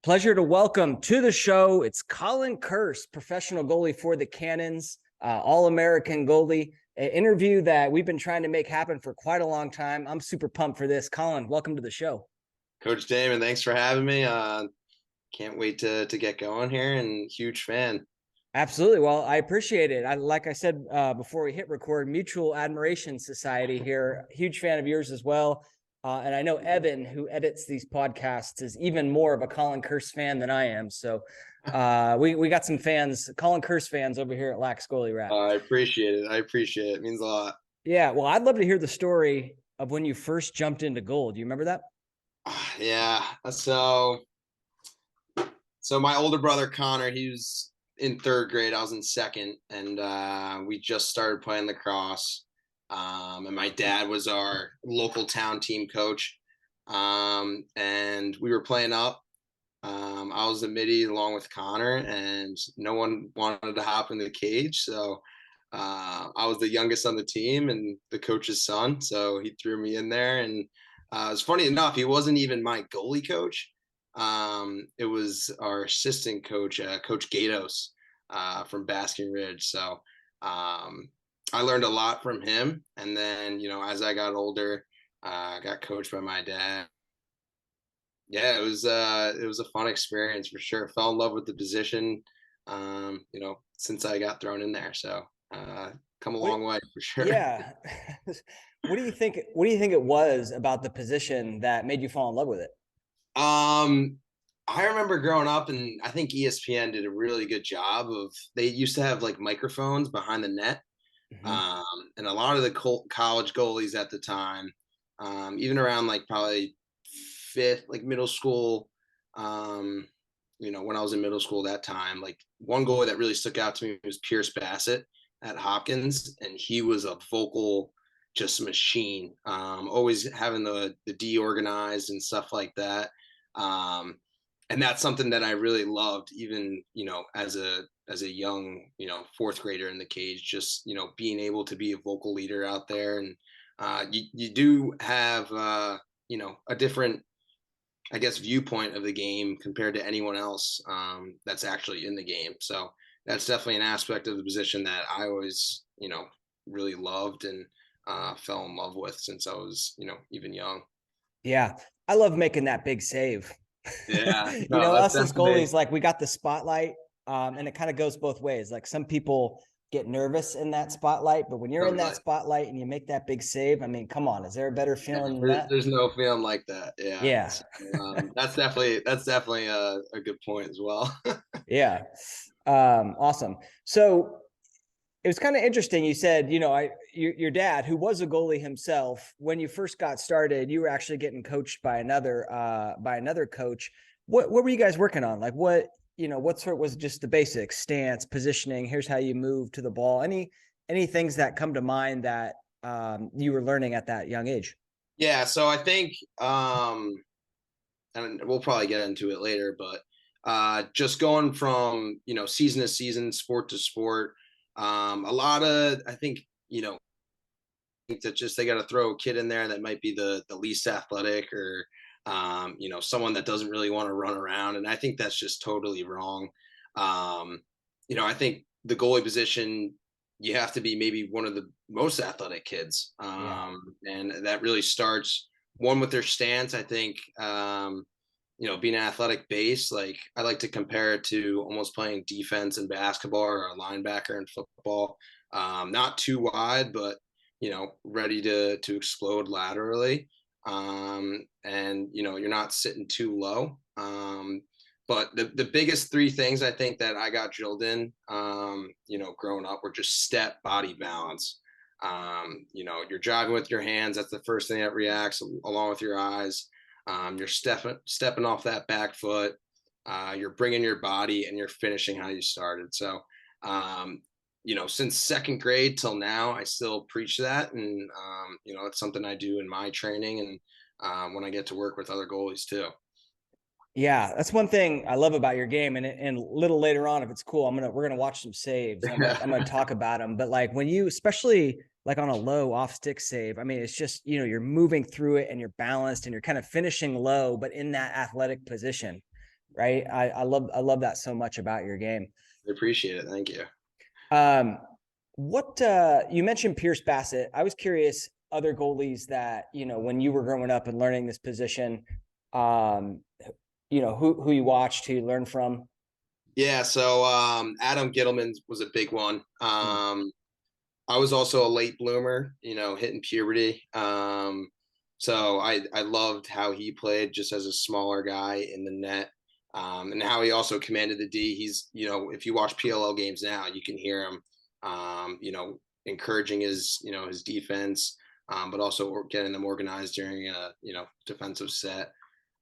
Pleasure to welcome to the show. It's Colin Kirst, professional goalie for the Cannons, All-American goalie. An interview that we've been trying to make happen for quite a long time. I'm super pumped for this. Colin, welcome to the show. Coach Damon, thanks for having me. Can't wait to get going here, and huge fan. Absolutely. Well, I appreciate it. Like I said before we hit record, Mutual Admiration Society here. Huge fan of yours as well. And I know Evan, who edits these podcasts, is even more of a Colin Kirst fan than I am. So we got some fans, Colin Kirst fans over here at Lax Goalie Rat. I appreciate it. It means a lot. Yeah. Well, I'd love to hear the story of when you first jumped into goal. Do you remember that? Yeah. So my older brother, Connor, he was in third grade. I was in second, and we just started playing lacrosse. And my dad was our local town team coach. And we were playing up. I was the middie along with Connor, and no one wanted to hop in the cage. So I was the youngest on the team and the coach's son. So he threw me in there. And it was funny enough, he wasn't even my goalie coach. It was our assistant coach, Coach Gatos, from Basking Ridge. So I learned a lot from him. And then, as I got older, I got coached by my dad. Yeah, it was a fun experience for sure. Fell in love with the position, since I got thrown in there. So come a long way for sure. Yeah. What do you think it was about the position that made you fall in love with it? I remember growing up, and I think ESPN did a really good job they used to have like microphones behind the net. Mm-hmm. And a lot of the college goalies at the time, even around like probably fifth, like middle school, when I was in middle school that time, like one goalie that really stuck out to me was Pierce Bassett at Hopkins, and he was a vocal just machine, always having the D organized and stuff like that. And that's something that I really loved, even, as a young, fourth grader in the cage, just, being able to be a vocal leader out there. And you do have, a different, I guess, viewpoint of the game compared to anyone else that's actually in the game. So that's definitely an aspect of the position that I always, really loved and fell in love with since I was, even young. Yeah. I love making that big save. Yeah. Us as goalies, like we got the spotlight, and it kind of goes both ways. Like some people get nervous in that spotlight, but when you're in that spotlight and you make that big save, I mean, come on, is there a better feeling than that? There's no feeling like that. Yeah. Yeah. So, that's definitely a good point as well. Yeah. Awesome. So it was kind of interesting. You said, your dad, who was a goalie himself, when you first got started, you were actually getting coached by another coach. What were you guys working on? Like what sort was just the basics, stance, positioning? Here's how you move to the ball. Any things that come to mind that you were learning at that young age? Yeah. So I think, and we'll probably get into it later, but just going from, season to season, sport to sport, a lot of, I think, that just they got to throw a kid in there that might be the least athletic, or someone that doesn't really want to run around, and I think that's just totally wrong. I think the goalie position, you have to be maybe one of the most athletic kids, and that really starts one with their stance. I think being an athletic base, like I like to compare it to almost playing defense in basketball or a linebacker in football. Not too wide, but, ready to explode laterally. And, you're not sitting too low. But the biggest three things I think that I got drilled in, growing up were just step, body, balance. You're driving with your hands. That's the first thing that reacts along with your eyes. You're stepping off that back foot. You're bringing your body, and you're finishing how you started. So, since second grade till now, I still preach that. And, it's something I do in my training and when I get to work with other goalies too. Yeah, that's one thing I love about your game. And a little later on, if it's cool, we're gonna watch some saves. I'm gonna talk about them. But like when you, especially like on a low off stick save, I mean, it's just, you're moving through it and you're balanced and you're kind of finishing low, but in that athletic position. right? I love that so much about your game. I appreciate it. Thank you. What you mentioned Pierce Bassett. I was curious, other goalies that, when you were growing up and learning this position, who you watched, who you learned from? Yeah, so Adam Gittleman was a big one. I was also a late bloomer, hitting puberty. So I loved how he played just as a smaller guy in the net, and how he also commanded the D. He's, if you watch PLL games now, you can hear him, encouraging his defense, but also getting them organized during a, defensive set.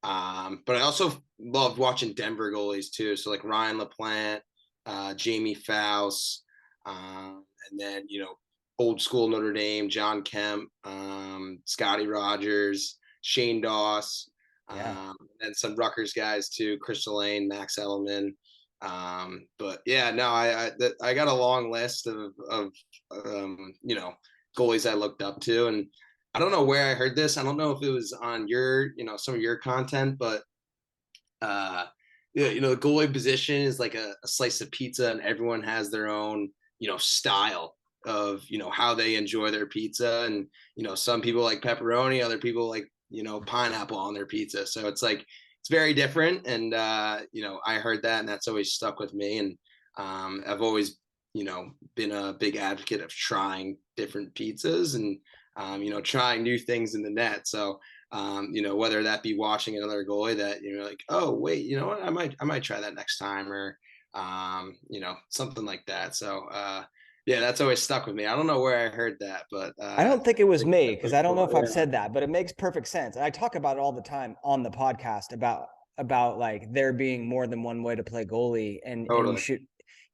But I also loved watching Denver goalies too. So like Ryan LaPlante, Jamie Faust, and then, old school Notre Dame, John Kemp, Scotty Rogers, Shane Doss, and some Rutgers guys too, Chris Lane, Max Ellerman. But yeah, no, I got a long list of goalies I looked up to, and I don't know where I heard this. I don't know if it was on your, some of your content, but the goalie position is like a slice of pizza, and everyone has their own, style of, how they enjoy their pizza. And, some people like pepperoni, other people like, pineapple on their pizza. So it's like, it's very different. And, I heard that, and that's always stuck with me. And I've always, been a big advocate of trying different pizzas and, trying new things in the net. So, whether that be watching another goalie that you're like, oh wait, you know what, I might try that next time, or something like that. So yeah, that's always stuck with me. I don't know where I heard that, but I don't think it was me, because I don't know if I've said that, but it makes perfect sense. And I talk about it all the time on the podcast about like there being more than one way to play goalie, and you should,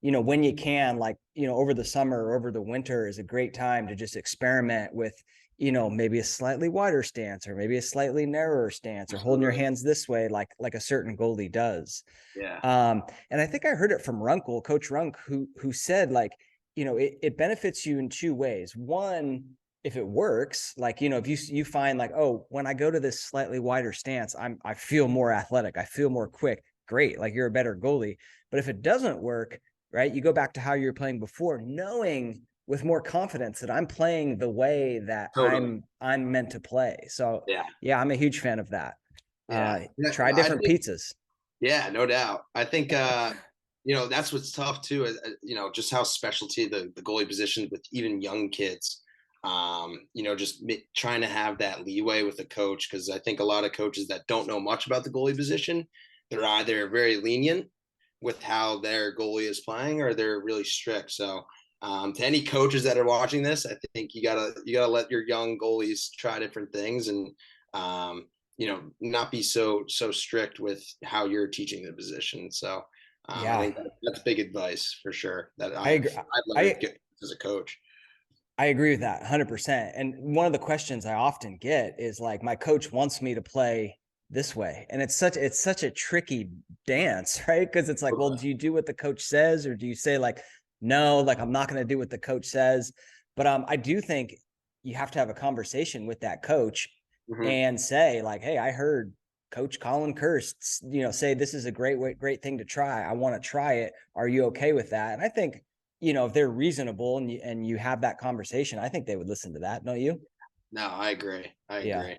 when you can, like, over the summer or over the winter is a great time to just experiment with, maybe a slightly wider stance, or maybe a slightly narrower stance, or holding your hands this way, like a certain goalie does. Yeah. And I think I heard it from Runkle, Coach Runk, who said, like, it benefits you in two ways. One, if it works, like, if you find like, oh, when I go to this slightly wider stance, I feel more athletic, I feel more quick. Great. Like, you're a better goalie. But if it doesn't work, right, you go back to how you were playing before, knowing with more confidence that I'm playing the way that I'm meant to play. So yeah, I'm a huge fan of that. Try different pizzas. Yeah, no doubt. I think that's what's tough too, just how specialty the goalie position with even young kids. Just trying to have that leeway with the coach, because I think a lot of coaches that don't know much about the goalie position, they're either very lenient with how their goalie is playing, or they're really strict. So to any coaches that are watching this, I think you gotta let your young goalies try different things, and not be so strict with how you're teaching the position. So I think that's big advice for sure that I've learned as a coach. I agree with that 100%. And one of the questions I often get is like, my coach wants me to play this way. And it's such a tricky dance, right? Because it's like, well, do you do what the coach says, or do you say like, no, like, I'm not going to do what the coach says? But I do think you have to have a conversation with that coach and say like, hey, I heard Coach Colin Kirst, say this is a great thing to try. I want to try it. Are you okay with that? And I think, if they're reasonable and you have that conversation, I think they would listen to that. Don't you? No, I agree. I agree.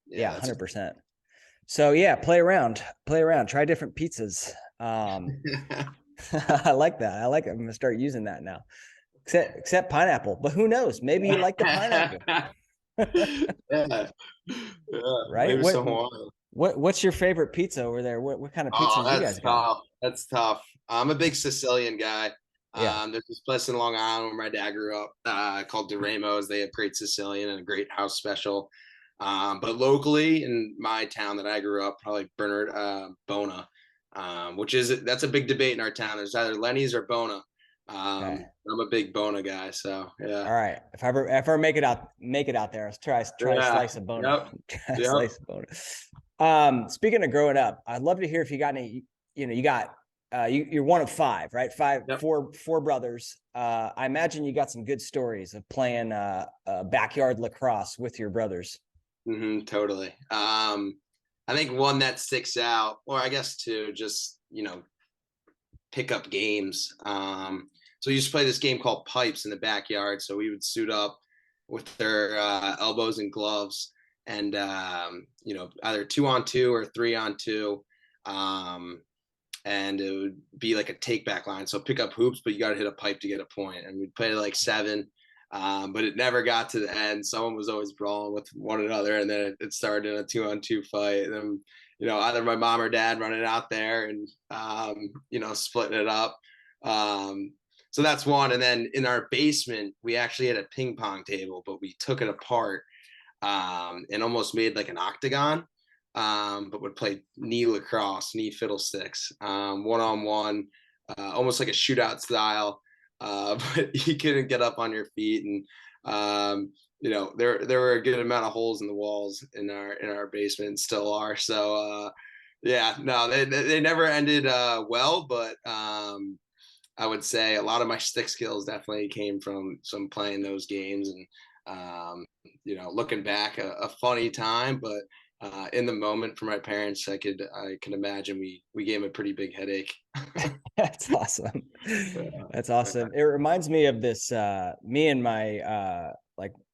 Yeah, 100%. So yeah, play around, try different pizzas. I like that. I like it. I'm gonna start using that now. Except pineapple, but who knows? Maybe you like the pineapple. Right? What's your favorite pizza over there? What kind of pizzas you guys got? That's tough. I'm a big Sicilian guy. There's this place in Long Island where my dad grew up, called DeRamo's. They have great Sicilian and a great house special. But locally in my town that I grew up, probably Bernard Bona, that's a big debate in our town. There's either Lenny's or Bona. I'm a big Bona guy, so yeah. All right, if I ever make it out there, let's try a slice of Bona. Yep. Slice of Bona. Speaking of growing up, I'd love to hear if you got any. You got you're one of five, right? Four brothers. I imagine you got some good stories of playing backyard lacrosse with your brothers. Totally. I think one that sticks out, or I guess two, just, pick up games. So we used to play this game called Pipes in the backyard. So we would suit up with their elbows and gloves, and either 2-on-2 or 3-on-2. And it would be like a take back line. So pick up hoops, but you got to hit a pipe to get a point. And we'd play like 7, but it never got to the end. Someone was always brawling with one another, and then it started in a 2-on-2 fight. And then, either my mom or dad running out there and, splitting it up. So that's one. And then in our basement, we actually had a ping pong table, but we took it apart and almost made like an octagon. But would play knee lacrosse, knee fiddlesticks, one-on-one, almost like a shootout style. But you couldn't get up on your feet, and there were a good amount of holes in the walls in our basement, and still are. So they never ended well, but I would say a lot of my stick skills definitely came from some playing those games, and looking back, a funny time, but in the moment for my parents, I can imagine we gave him a pretty big headache. That's awesome. That's awesome. It reminds me of this, me and my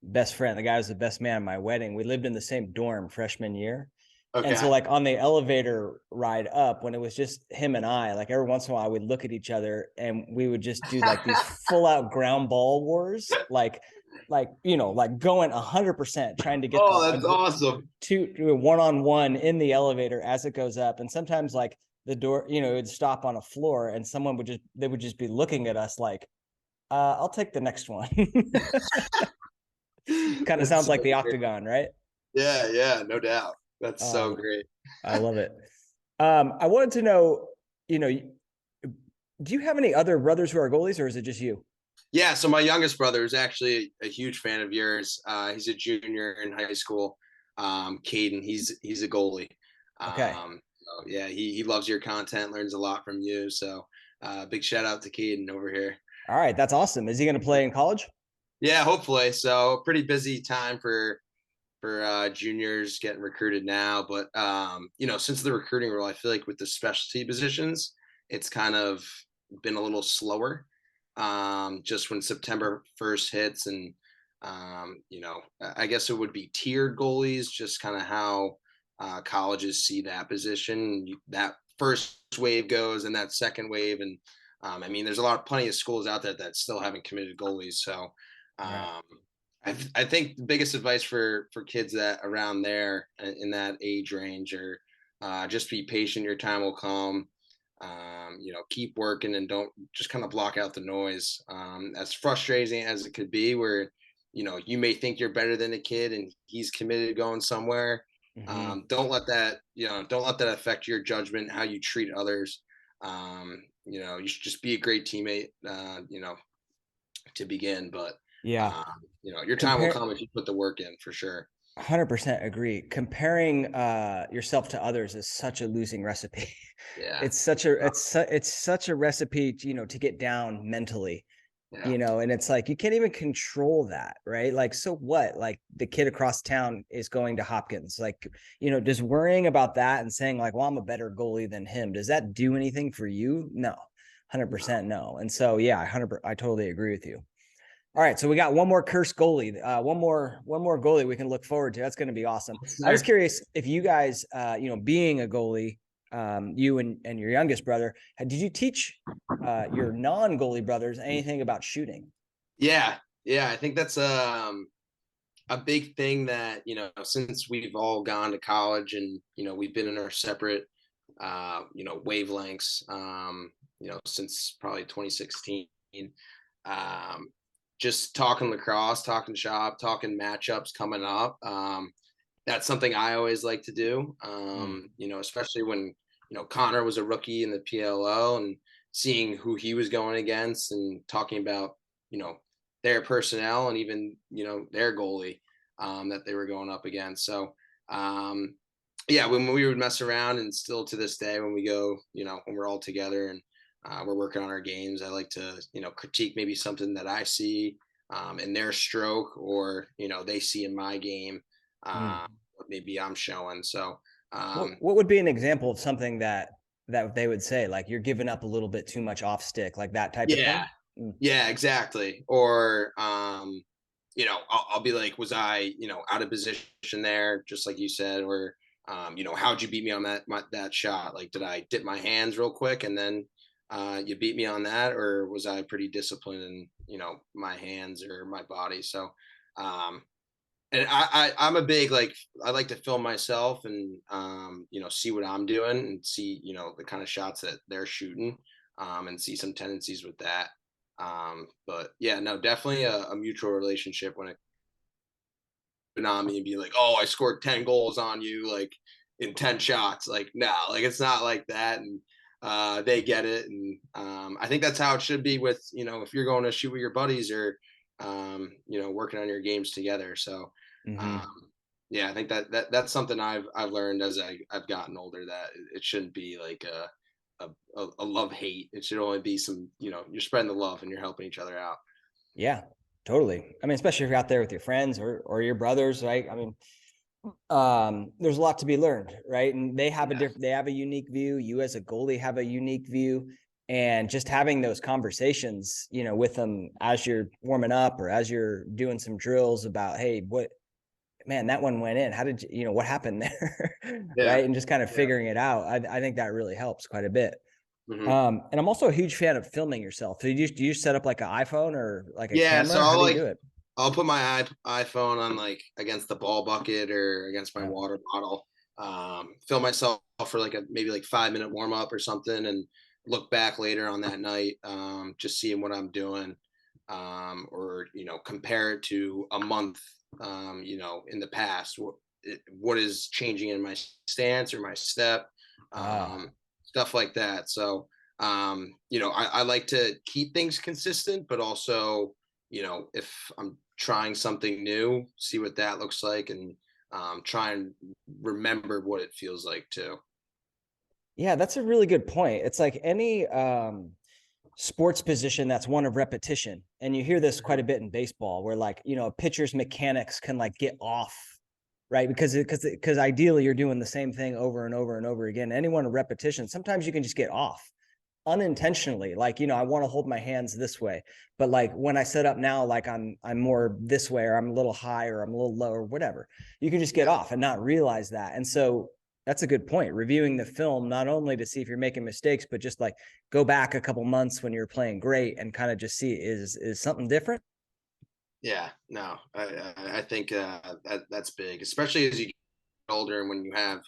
best friend, the guy who was the best man at my wedding. We lived in the same dorm freshman year. Okay. And so like on the elevator ride up, when it was just him and I, like every once in a while we'd look at each other and we would just do like these full out ground ball wars, like going 100%, trying to get that's awesome. to one-on-one in the elevator as it goes up. And sometimes like the door, it would stop on a floor, and someone would just be looking at us like, I'll take the next one. Kind of sounds so like the octagon, right? Yeah, no doubt. That's so great. I love it. I wanted to know, do you have any other brothers who are goalies, or is it just you? Yeah, so my youngest brother is actually a huge fan of yours. He's a junior in high school. Caden, he's a goalie. Okay. So yeah, he loves your content, learns a lot from you. So big shout out to Caden over here. All right, that's awesome. Is he going to play in college? Yeah, hopefully. So pretty busy time for juniors getting recruited now. But since the recruiting role, I feel like with the specialty positions, it's kind of been a little slower. Just when September 1st hits, and I guess it would be tiered goalies, just kind of how colleges see that position. That first wave goes, and that second wave, and there's plenty of schools out there that still haven't committed goalies. So I think the biggest advice for kids that around there in that age range are just be patient. Your time will come. Keep working and don't just kind of block out the noise. As frustrating as it could be, where you may think you're better than a kid and he's committed to going somewhere. Mm-hmm. Don't let that affect your judgment, how you treat others. You should just be a great teammate, to begin. But your time will come if you put the work in, for sure. 100% agree. Comparing yourself to others is such a losing recipe. Yeah. It's such a recipe to get down mentally. Yeah. And it's like you can't even control that, right? Like, so what? Like the kid across town is going to Hopkins. Like, just worrying about that and saying like, well, I'm a better goalie than him. Does that do anything for you? No. 100% no. And so yeah, I totally agree with you. All right, so we got one more Kirst goalie, one more goalie we can look forward to. That's going to be awesome. I was curious if you guys, being a goalie, you and your youngest brother, did you teach your non-goalie brothers anything about shooting? Yeah, I think that's a big thing that since we've all gone to college and we've been in our separate wavelengths, since probably 2016. Just talking lacrosse, talking shop, talking matchups coming up. That's something I always like to do. Especially when, Connor was a rookie in the PLL, and seeing who he was going against and talking about, their personnel and even, their goalie that they were going up against. So, when we would mess around, and still to this day, when we go, when we're all together and we're working on our games, I like to, critique maybe something that I see in their stroke, or, they see in my game, what maybe I'm showing. So What would be an example of something that they would say, like, you're giving up a little bit too much off stick, like that type of Yeah, thing? yeah, exactly. Or, I'll be like, was I, out of position there, just like you said, or, how'd you beat me on that shot? Like, did I dip my hands real quick and then you beat me on that, or was I pretty disciplined in, my hands or my body? So, um, and I'm a big, like, I like to film myself and see what I'm doing and see the kind of shots that they're shooting, and see some tendencies with that. But yeah, no, definitely a mutual relationship when it on me and be like, oh, I scored 10 goals on you, like, in 10 shots. Like, no, like, it's not like that. And they get it. And I think that's how it should be with, if you're going to shoot with your buddies or working on your games together. So Mm-hmm. um yeah, I think that's something I've learned as I've gotten older, that it shouldn't be like a love hate. It should only be some, you're spreading the love and you're helping each other out. Yeah, totally. I mean, especially if you're out there with your friends or your brothers, right? I mean, there's a lot to be learned, right? And they have Yeah. they have a unique view. You as a goalie have a unique view. And just having those conversations, with them as you're warming up or as you're doing some drills about, hey, man, that one went in. How did what happened there? Yeah. Right. And just kind of Yeah. figuring it out. I think that really helps quite a bit. Hmm. And I'm also a huge fan of filming yourself. So do you set up like an iPhone or like a Yeah. So camera? How do you do it? I'll put my iPhone on, like, against the ball bucket or against my Yeah. water bottle. Film myself for like maybe like 5-minute warm up or something, and look back later on that night, just seeing what I'm doing, or compare it to a month, in the past. What is changing in my stance or my step, Ah, stuff like that. So I like to keep things consistent, but also if I'm trying something new, see what that looks like, and try and remember what it feels like too. yeah, that's a really good point. It's like any sports position that's one of repetition. And you hear this quite a bit in baseball where, like, a pitcher's mechanics can like get off, right? Because ideally you're doing the same thing over and over and over again. Anyone of repetition, sometimes you can just get off unintentionally. Like, I want to hold my hands this way, but like when I set up now, like I'm more this way, or I'm a little high, or I'm a little low, or whatever. You can just get Yeah. off and not realize that. And so that's a good point. Reviewing the film, not only to see if you're making mistakes, but just like go back a couple months when you're playing great and kind of just see, is something different. Yeah. No, I think that's big, especially as you get older and when you have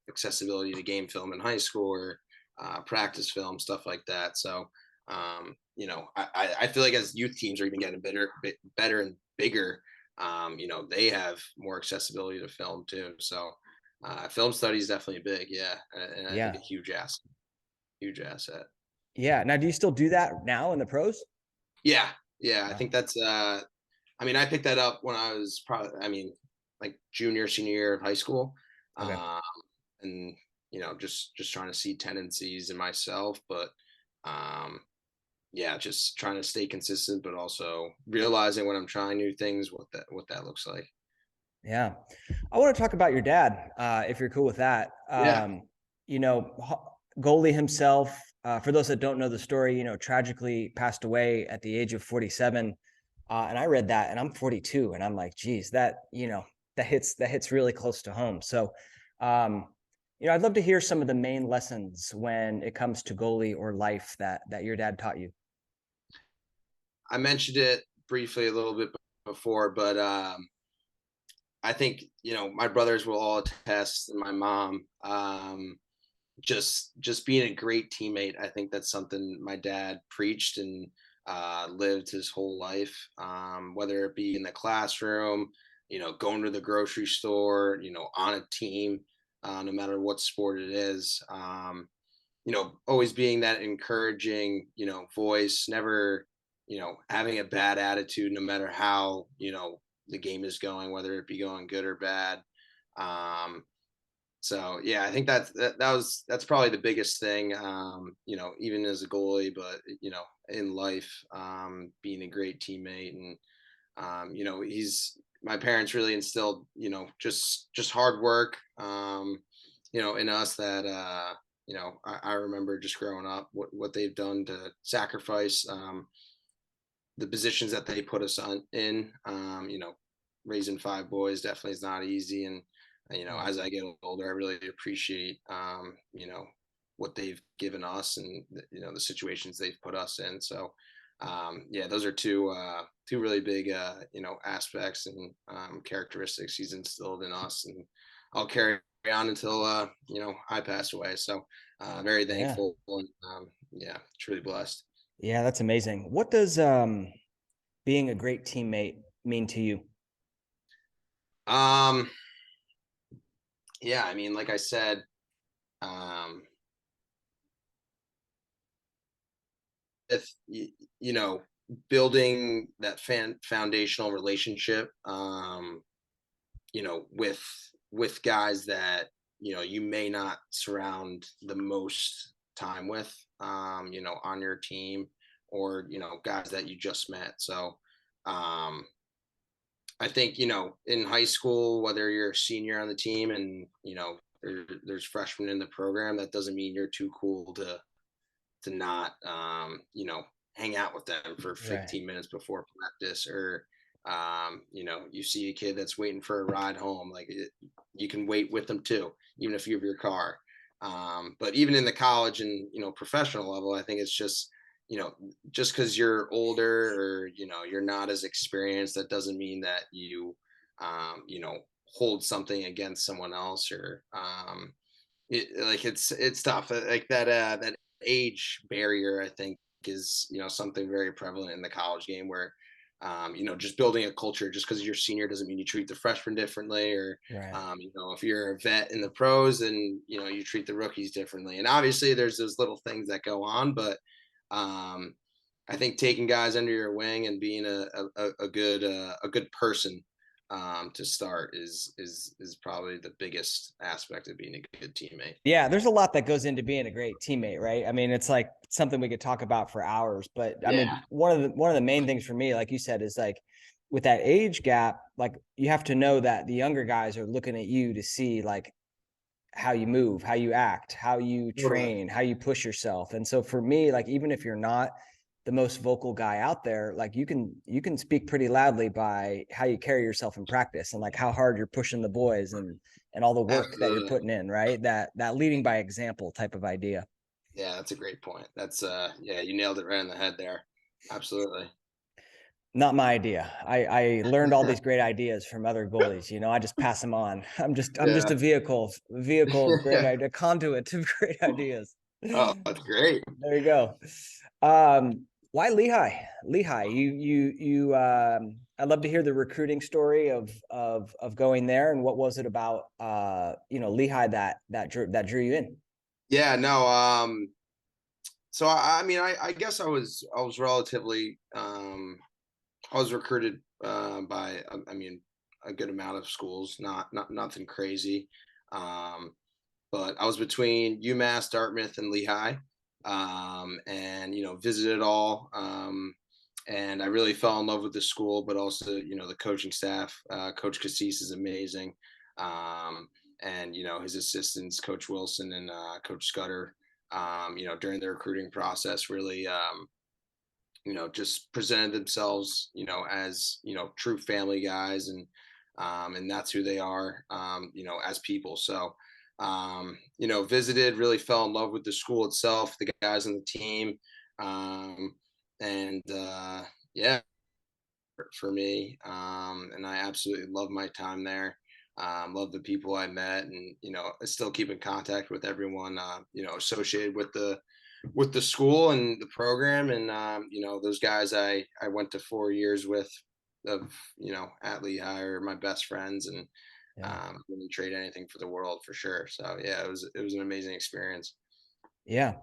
accessibility to game film in high school, or practice film, stuff like that. So I feel like as youth teams are even getting better and bigger, they have more accessibility to film too. So film study is definitely big, yeah, and I think Yeah. a huge asset. Yeah. Now, do you still do that now in the pros? Yeah, yeah, I Yeah. think that's. I mean, I picked that up when I was probably, I mean, like junior, senior year of high school, Okay. um, and just trying to see tendencies in myself, but um, yeah, just trying to stay consistent, but also realizing when I'm trying new things, what that looks like. Yeah. I want to talk about your dad, if you're cool with that. Yeah. Goalie himself, for those that don't know the story, tragically passed away at the age of 47. And I read that and I'm 42 and I'm like, geez, that hits really close to home. So, I'd love to hear some of the main lessons when it comes to goalie or life that your dad taught you. I mentioned it briefly a little bit before, but I think my brothers will all attest, and my mom. Just being a great teammate. I think that's something my dad preached and lived his whole life. Whether it be in the classroom, going to the grocery store, on a team, no matter what sport it is. Always being that encouraging, voice, never, having a bad attitude, no matter how, the game is going, whether it be going good or bad. Um, so yeah, I think that's probably the biggest thing. Even as a goalie, but in life, being a great teammate, and he's my parents really instilled, just hard work, in us that, I remember just growing up, what they've done to sacrifice, the positions that they put us in, raising 5 boys definitely is not easy. And, Right. as I get older, I really appreciate, what they've given us and, the situations they've put us in. So, yeah, those are two really big, aspects and, characteristics he's instilled in us, and I'll carry on until, I pass away. So, very Yeah. thankful and, yeah, truly blessed. Yeah, that's amazing. What does being a great teammate mean to you? Um, yeah, I mean, like I said, um, if building that foundational relationship, with guys that you may not surround the most time with, on your team, or guys that you just met. So, um, I think, in high school, whether you're a senior on the team and, there's freshmen in the program, that doesn't mean you're too cool to not, hang out with them for Right. 15 minutes before practice, or, you see a kid that's waiting for a ride home, like you can wait with them too, even if you have your car. But even in the college and, professional level, I think it's just, just because you're older, or, you're not as experienced, that doesn't mean that you, hold something against someone else, or, like it's tough, like that age barrier, I think, is something very prevalent in the college game, where, just building a culture, just because you're senior doesn't mean you treat the freshmen differently, or, Right. if you're a vet in the pros, then you treat the rookies differently. And obviously there's those little things that go on, but, um, I think taking guys under your wing and being a good person, to start, is probably the biggest aspect of being a good teammate. Yeah, there's a lot that goes into being a great teammate, right? I mean, it's like something we could talk about for hours, but I Yeah, mean, one of the main things for me, like you said, is like with that age gap, like you have to know that the younger guys are looking at you to see like how you move, how you act, how you totally. train, how you push yourself. And so for me, like even if you're not the most vocal guy out there, like you can speak pretty loudly by how you carry yourself in practice and like how hard you're pushing the boys and all the work that you're Absolutely. putting in, right? That leading by example type of idea. Yeah, that's a great point. That's, yeah, you nailed it right on the head there. Absolutely. Not my idea. I learned all these great ideas from other goalies. I just pass them on. I'm just Yeah. a vehicle of great idea, conduit to great ideas. Oh, that's great. There you go. Why Lehigh? Lehigh. I'd love to hear the recruiting story of going there, and what was it about Lehigh that drew you in? Yeah, no, so I mean, I guess I was relatively, I was recruited, by, I mean, a good amount of schools, not nothing crazy. Um, but I was between UMass, Dartmouth, and Lehigh, and visited all, and I really fell in love with the school, but also the coaching staff. Coach Cassis is amazing, um, and his assistants, Coach Wilson and, Coach Scudder. During the recruiting process, really, just presented themselves, as true family guys, and that's who they are, as people. So, visited, really fell in love with the school itself, the guys on the team, um, and, yeah, for me, and I absolutely love my time there. Love the people I met, and I still keep in contact with everyone, associated with the school and the program, and, those guys I went to 4 years with, of at Lehigh, are my best friends, and, Yeah. wouldn't trade anything for the world, for sure. So yeah, it was an amazing experience. Yeah.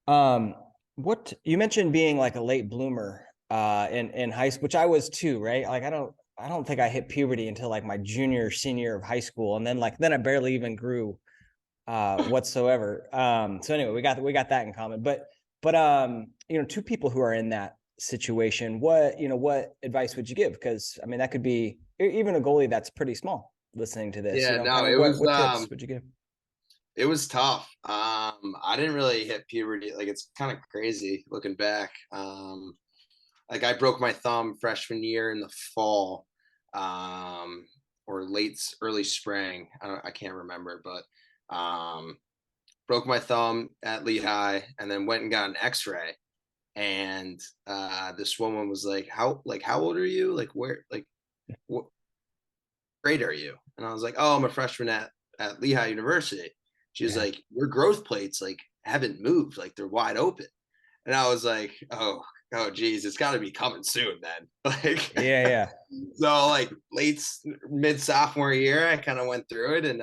Um, what you mentioned being like a late bloomer in high school, which I was too, right? Like I don't think I hit puberty until like my junior, senior of high school. And then I barely even grew whatsoever. So anyway, we got that in common. But two people who are in that situation, what advice would you give? Because I mean, that could be even a goalie that's pretty small listening to this, Yeah, no, kind of what tips would you give? it was tough. I didn't really hit puberty. Like, it's kind of crazy looking back. Like, I broke my thumb freshman year in the fall, or early spring. I can't remember, but broke my thumb at Lehigh, and then went and got an X-ray. And this woman was like, how old are you? Like, where, like, what grade are you? And I was like, oh, I'm a freshman at Lehigh University. She was like, your growth plates like haven't moved, like they're wide open. And I was like, oh geez, it's got to be coming soon then. Like, Yeah. so like mid sophomore year, I kind of went through it. And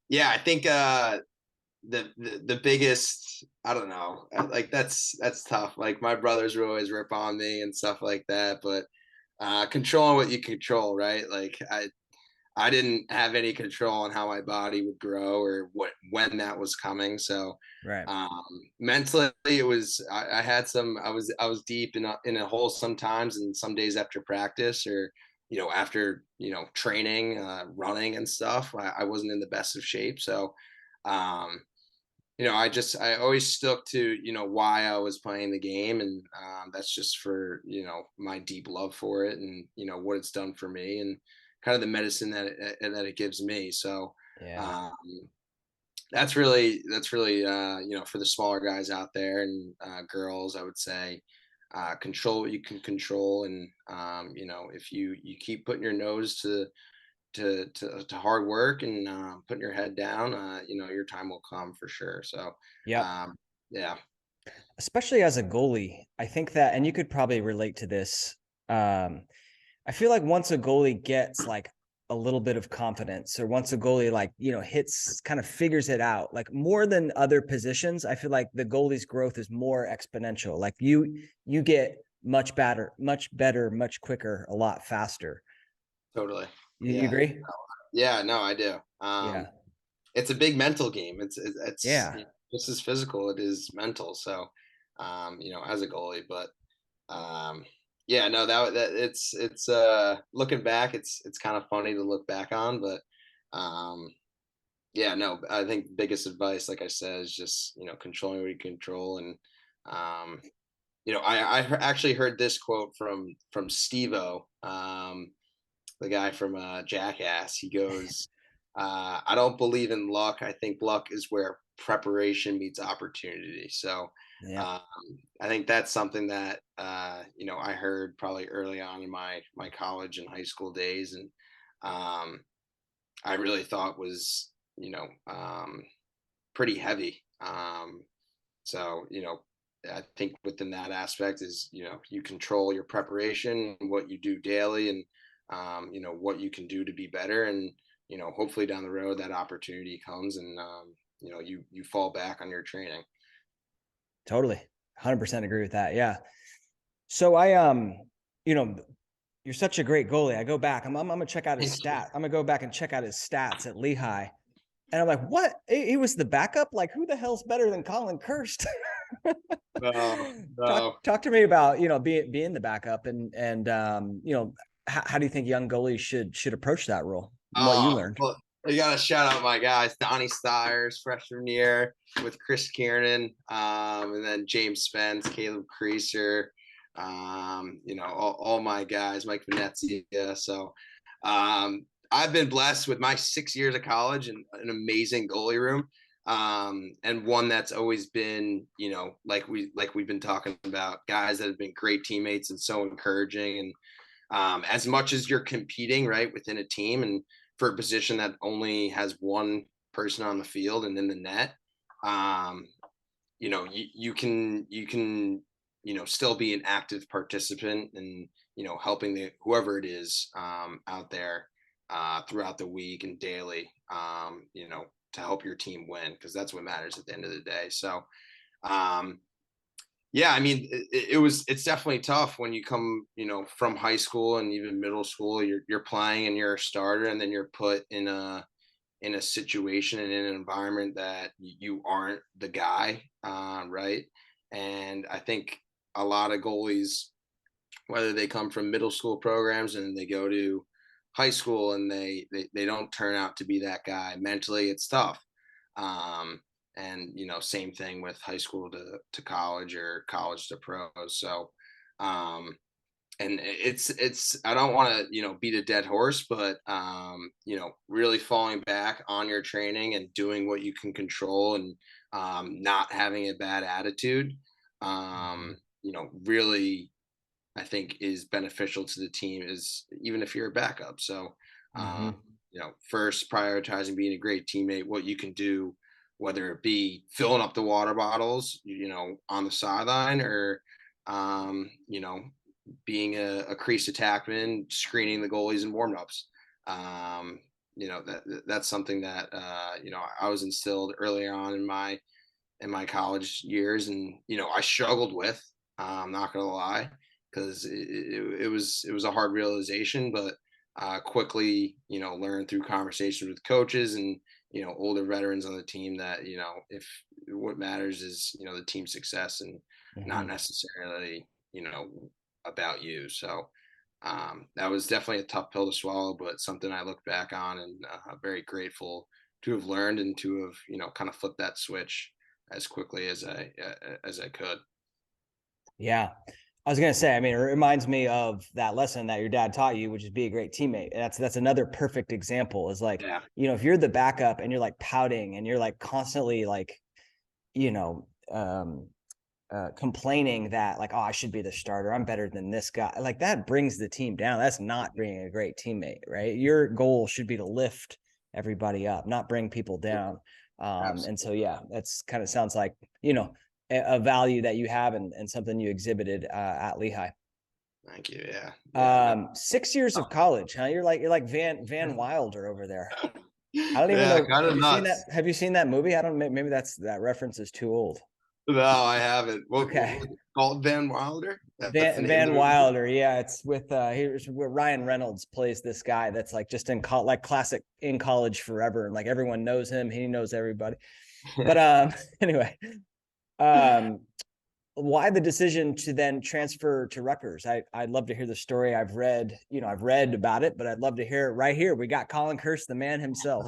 yeah, I think the biggest, I don't know, like that's tough. Like, my brothers would always rip on me and stuff like that, but controlling what you control, right? Like, I didn't have any control on how my body would grow or when that was coming. So Right. mentally, it was, I had some, I was deep in a hole sometimes, and some days after practice, or after training, running and stuff, I wasn't in the best of shape. So I always stuck to why I was playing the game, and that's just for my deep love for it, and what it's done for me, and kind of the medicine that it gives me. So Yeah. that's really for the smaller guys out there, and girls, I would say control what you can control, and if you keep putting your nose to hard work, and putting your head down, your time will come for sure. So Yep. yeah. Especially as a goalie, I think that, and you could probably relate to this. I feel like once a goalie gets like a little bit of confidence, or once a goalie like hits, kind of figures it out, like more than other positions, I feel like the goalie's growth is more exponential. Like you get much better, much quicker, a lot faster. Totally. You Yeah. agree? Yeah, no, I do. Yeah. It's a big mental game. It's Yeah. just as physical, it is mental. So as a goalie, but yeah, no, that it's looking back, it's kind of funny to look back on, but yeah, no, I think the biggest advice, like I said, is just controlling what you control. And um actually heard this quote from Steve-O, the guy from Jackass. He goes, I don't believe in luck. I think luck is where preparation meets opportunity. So Yeah. um, I think that's something that I heard probably early on in my college and high school days, and I really thought was pretty heavy. So I think within that aspect is you control your preparation, what you do daily, and what you can do to be better, and hopefully down the road that opportunity comes, and you fall back on your training. Totally. 100% agree with that. Yeah. So you know, you're such a great goalie. I go back. I'm gonna check out his stat. I'm gonna go back and check out his stats at Lehigh. And I'm like, what? He was the backup? Like, who the hell's better than Colin Kirst? No, no. Talk to me about, being the backup, and how do you think young goalies should approach that role and what you learned? Well, you gotta shout out my guys, Donnie Stiers, freshman year with Chris Kiernan, and then James Spence, Caleb Creaser, all my guys, Mike Venezia. So I've been blessed with my 6 years of college and an amazing goalie room. And one that's always been, like we've been talking about, guys that have been great teammates and so encouraging. And as much as you're competing right within a team, and for a position that only has one person on the field and in the net, you can still be an active participant, and helping whoever it is out there throughout the week and daily, to help your team win, because that's what matters at the end of the day. So yeah, I mean, it's definitely tough when you come, from high school and even middle school. You're playing and you're a starter, and then you're put in a situation and in an environment that you aren't the guy, right? And I think a lot of goalies, whether they come from middle school programs and they go to high school and they don't turn out to be that guy. Mentally, it's tough. And same thing with high school to college or college to pros. So, and it's I don't want to beat a dead horse, but really falling back on your training and doing what you can control, and not having a bad attitude, really, I think, is beneficial to the team, is even if you're a backup. So, first prioritizing being a great teammate, what you can do, whether it be filling up the water bottles, on the sideline, or, being a crease attackman, screening the goalies in warmups. That's something that, I was instilled earlier on in my college years, and, I struggled with, I'm not going to lie, because it was a hard realization, but quickly, learned through conversations with coaches and, older veterans on the team that, if what matters is, the team success, and not necessarily, about you. So that was definitely a tough pill to swallow, but something I look back on, and very grateful to have learned, and to have, kind of flipped that switch as quickly as I could. Yeah. I was going to say, I mean, it reminds me of that lesson that your dad taught you, which is be a great teammate. That's another perfect example, is like, if you're the backup and you're like pouting and you're like constantly like, complaining that like, oh, I should be the starter, I'm better than this guy, like that brings the team down. That's not being a great teammate, right? Your goal should be to lift everybody up, not bring people down. And so, yeah, that's kind of sounds like, a value that you have, and something you exhibited at Lehigh. Thank you. Yeah. 6 years of college, huh? You're like Van Wilder over there. I don't even Yeah, know. kind of nuts. Have you seen that movie? I don't. Maybe that reference is too old. No, I haven't. What called Van Wilder? Van Wilder. Yeah, it's with here's where Ryan Reynolds plays this guy that's like just in like classic in college forever, and like everyone knows him. He knows everybody. But anyway. Why the decision to then transfer to Rutgers? I'd love to hear the story. I've read about it, but I'd love to hear it right here. We got Colin Kirst, the man himself.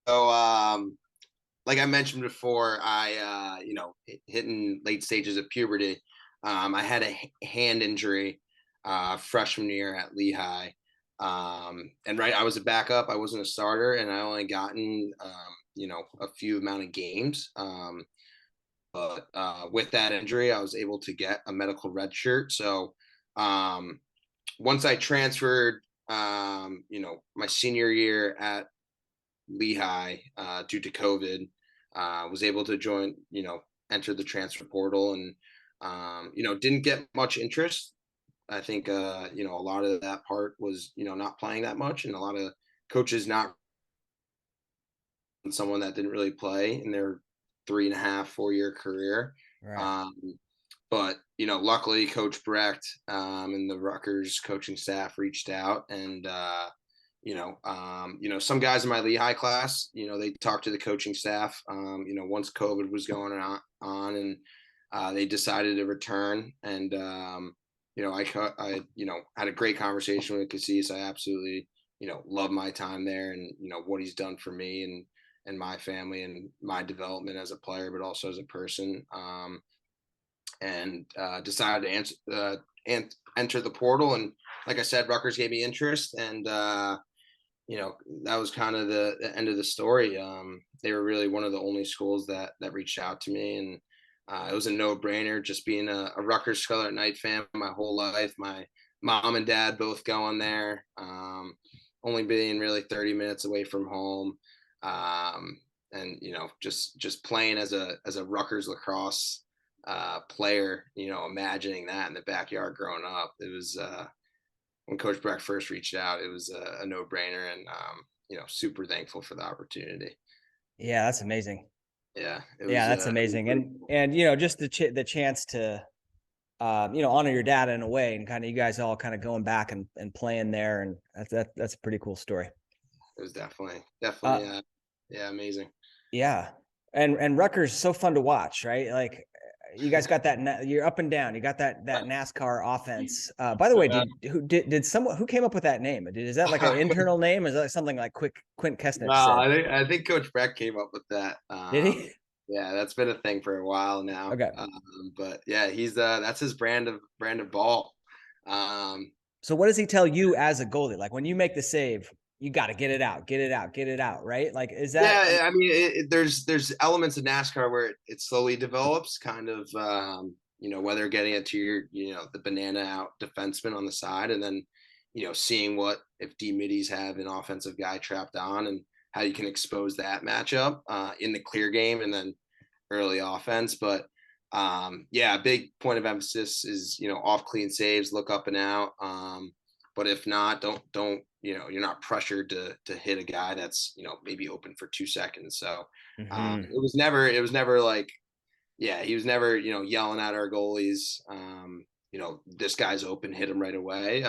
So, like I mentioned before, I, hitting late stages of puberty. I had a hand injury freshman year at Lehigh. And I was a backup. I wasn't a starter, and I only gotten, a few amount of games. But with that injury, I was able to get a medical red shirt. So once I transferred, my senior year at Lehigh, due to COVID, was able to join, enter the transfer portal, and, didn't get much interest. I think, a lot of that part was, not playing that much, and a lot of coaches not someone that didn't really play in their 3.5, 4 year career. Right. But, luckily Coach Brecht, and the Rutgers coaching staff reached out, and, some guys in my Lehigh class, they talked to the coaching staff, once COVID was going on, and they decided to return. And, I had a great conversation with Cassis. I absolutely, love my time there, and, what he's done for me and my family and my development as a player, but also as a person. And decided to enter the portal. And like I said, Rutgers gave me interest, and, that was kind of the end of the story. They were really one of the only schools that reached out to me, and it was a no-brainer. Just being a Rutgers Scarlet Knight fan my whole life. My mom and dad both going there, only being really 30 minutes away from home. And, just playing as a Rutgers lacrosse player, imagining that in the backyard growing up. It was, when Coach Brecht first reached out, it was a no-brainer, and, super thankful for the opportunity. Yeah, that's amazing. Yeah. That's amazing. And, just the chance to, honor your dad in a way, and kind of you guys all kind of going back and playing there. And that's a pretty cool story. It was definitely, amazing. Yeah. And Rutgers is so fun to watch, right? Like, you guys got that. You're up and down. You got that NASCAR offense. By the way, who came up with that name? Is that like an internal name? Or is that something like Quint Kestner No, said? I think Coach Beck came up with that. Did he? Yeah, that's been a thing for a while now. Okay. But yeah, that's his brand of ball. So what does he tell you as a goalie? Like when you make the save, you got to get it out, right? Like, is that? Yeah, I mean, there's elements of NASCAR where it slowly develops, kind of, whether getting it to your, the banana out defenseman on the side, and then, seeing what if D middies have an offensive guy trapped on, and how you can expose that matchup in the clear game, and then early offense. But a big point of emphasis is off clean saves, look up and out. But if not, don't you're not pressured to hit a guy that's maybe open for 2 seconds. So it was never like, yeah, he was never yelling at our goalies. This guy's open, hit him right away.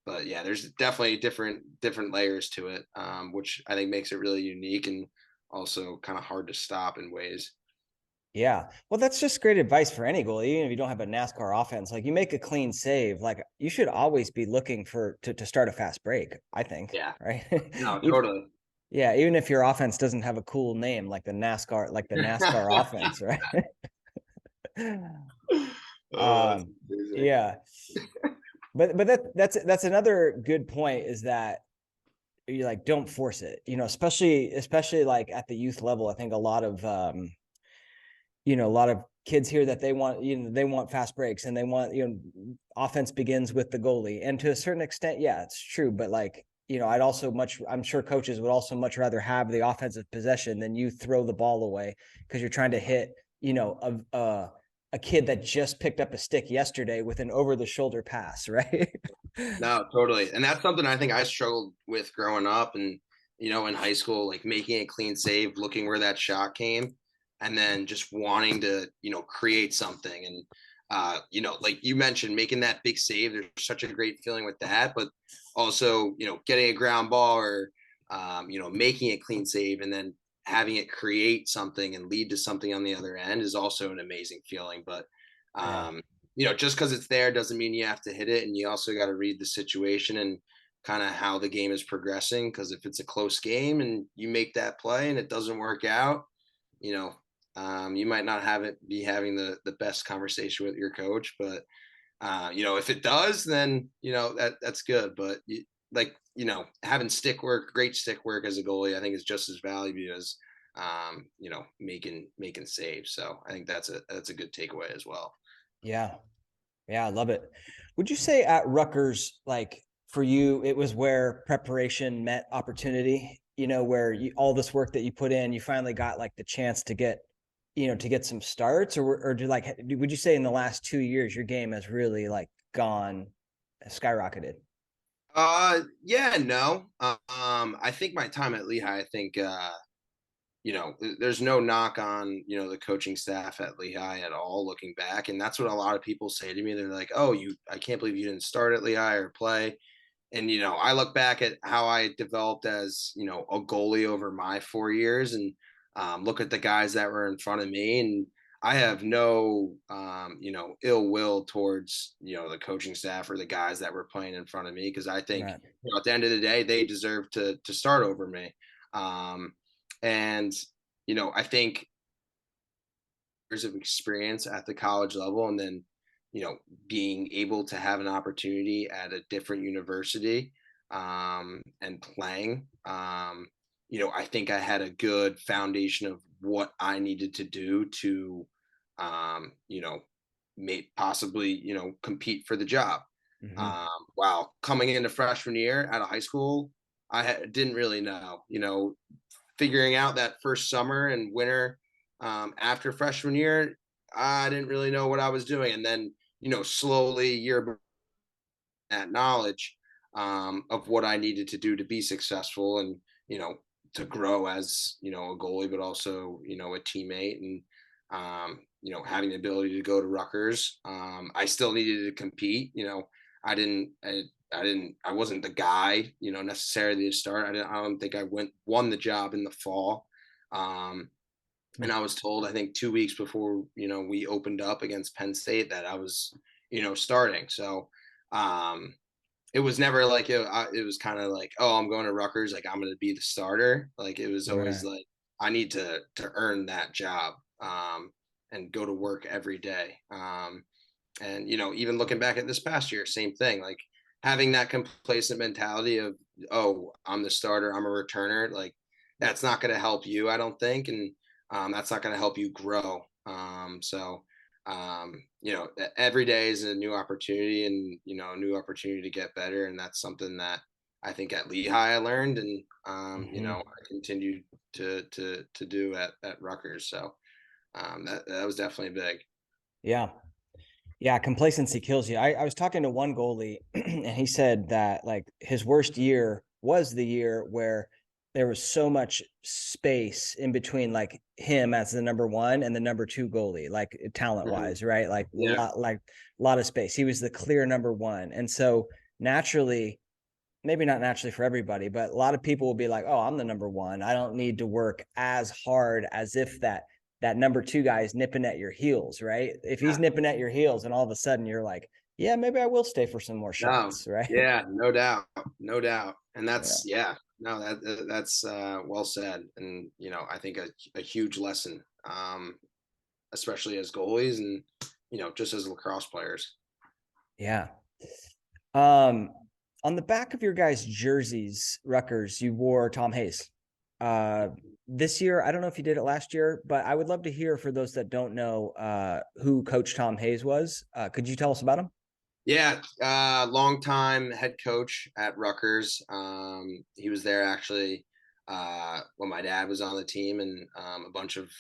But yeah, there's definitely different layers to it, which I think makes it really unique and also kind of hard to stop in ways. Yeah. Well, that's just great advice for any goalie. Even if you don't have a NASCAR offense, like you make a clean save, like you should always be looking to start a fast break, I think. Yeah. Right. No, totally. Yeah. Even if your offense doesn't have a cool name, like the NASCAR offense, right? Yeah. But that's another good point, is that you like don't force it, especially like at the youth level. I think a lot of kids here that they want fast breaks, and they want, offense begins with the goalie. And to a certain extent, yeah, it's true. But like, I'm sure coaches would also much rather have the offensive possession than you throw the ball away because you're trying to hit, a kid that just picked up a stick yesterday with an over the shoulder pass, right? No, totally. And that's something I think I struggled with growing up, and, in high school, like making a clean save, looking where that shot came, and then just wanting to, create something. And, like you mentioned, making that big save, there's such a great feeling with that, but also, getting a ground ball or, making a clean save and then having it create something and lead to something on the other end is also an amazing feeling. But, just because it's there doesn't mean you have to hit it. And you also got to read the situation and kind of how the game is progressing. Because if it's a close game and you make that play and it doesn't work out, you might not be having the best conversation with your coach. But, if it does, then, that's good. But having great stick work as a goalie, I think is just as valuable as, making saves. So I think that's a good takeaway as well. Yeah. Yeah, I love it. Would you say at Rutgers, like for you, it was where preparation met opportunity, where all this work that you put in, you finally got like the chance to get, some starts, or would you say in the last 2 years, your game has really like skyrocketed? Yeah, no. I think my time at Lehigh, I think, there's no knock on, the coaching staff at Lehigh at all looking back. And that's what a lot of people say to me. They're like, oh, I can't believe you didn't start at Lehigh or play. And, I look back at how I developed as, a goalie over my 4 years, and look at the guys that were in front of me. And I have no, ill will towards, the coaching staff or the guys that were playing in front of me. Cause I think, Right. at the end of the day, they deserve to start over me. And, I think years of experience at the college level, and then, being able to have an opportunity at a different university, and playing, I think I had a good foundation of what I needed to do to, possibly, compete for the job. Mm-hmm. While coming into freshman year out of high school, didn't really know, figuring out that first summer and winter, after freshman year, I didn't really know what I was doing. And then, slowly that knowledge, of what I needed to do to be successful and, to grow as, a goalie, but also, a teammate, and, having the ability to go to Rutgers. I still needed to compete. I wasn't the guy, necessarily to start. I don't think I won the job in the fall. And I was told, I think 2 weeks before, we opened up against Penn State that I was, starting. So, it was never like it was kind of like, oh, I'm going to Rutgers, like I'm going to be the starter. Like it was always Right. like I need to earn that job, and go to work every day. And even looking back at this past year, same thing. Like having that complacent mentality of, oh, I'm the starter, I'm a returner. Like that's not going to help you, I don't think, and that's not going to help you grow. So every day is a new opportunity, and a new opportunity to get better, and that's something that I think at Lehigh I learned, and I continued to do at Rutgers. So that was definitely big. Yeah. Yeah, complacency kills you. I was talking to one goalie and he said that like his worst year was the year where there was so much space in between like him as the number one and the number two goalie, like talent wise, right? Like Yeah. a lot of space. He was the clear number one. And so naturally, maybe not naturally for everybody, but a lot of people will be like, oh, I'm the number one. I don't need to work as hard as if that number two guy is nipping at your heels, right? If he's nipping at your heels and all of a sudden you're like, yeah, maybe I will stay for some more No, shots, right? yeah, no doubt, no doubt. And Yeah. no, that's well said. And I think a huge lesson, especially as goalies, and just as lacrosse players. Yeah. Um, on the back of your guys' jerseys, Rutgers, you wore Tom Hayes. This year, I don't know if you did it last year, but I would love to hear for those that don't know who Coach Tom Hayes was. Could you tell us about him? Yeah, longtime head coach at Rutgers. He was there actually when my dad was on the team, and a bunch of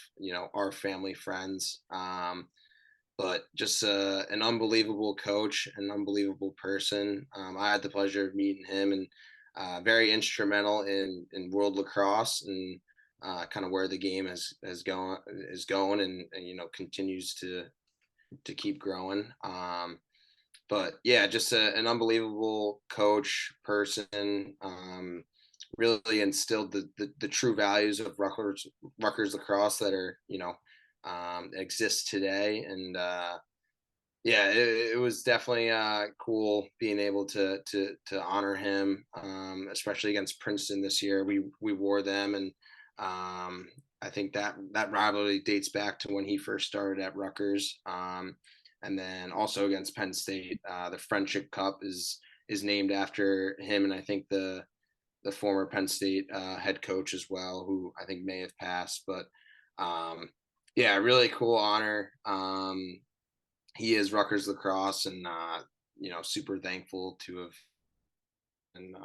our family friends. But just an unbelievable coach, an unbelievable person. I had the pleasure of meeting him, and very instrumental in world lacrosse, and kind of where the game is going, and continues to keep growing. But yeah, just an unbelievable coach, person. Really instilled the true values of Rutgers lacrosse that are exist today. And yeah, it was definitely cool being able to honor him, especially against Princeton this year. We wore them, and I think that rivalry dates back to when he first started at Rutgers. And then also against Penn State, the Friendship Cup is named after him, and I think the former Penn State head coach as well, who I think may have passed. But yeah, really cool honor. He is Rutgers lacrosse, and super thankful to have and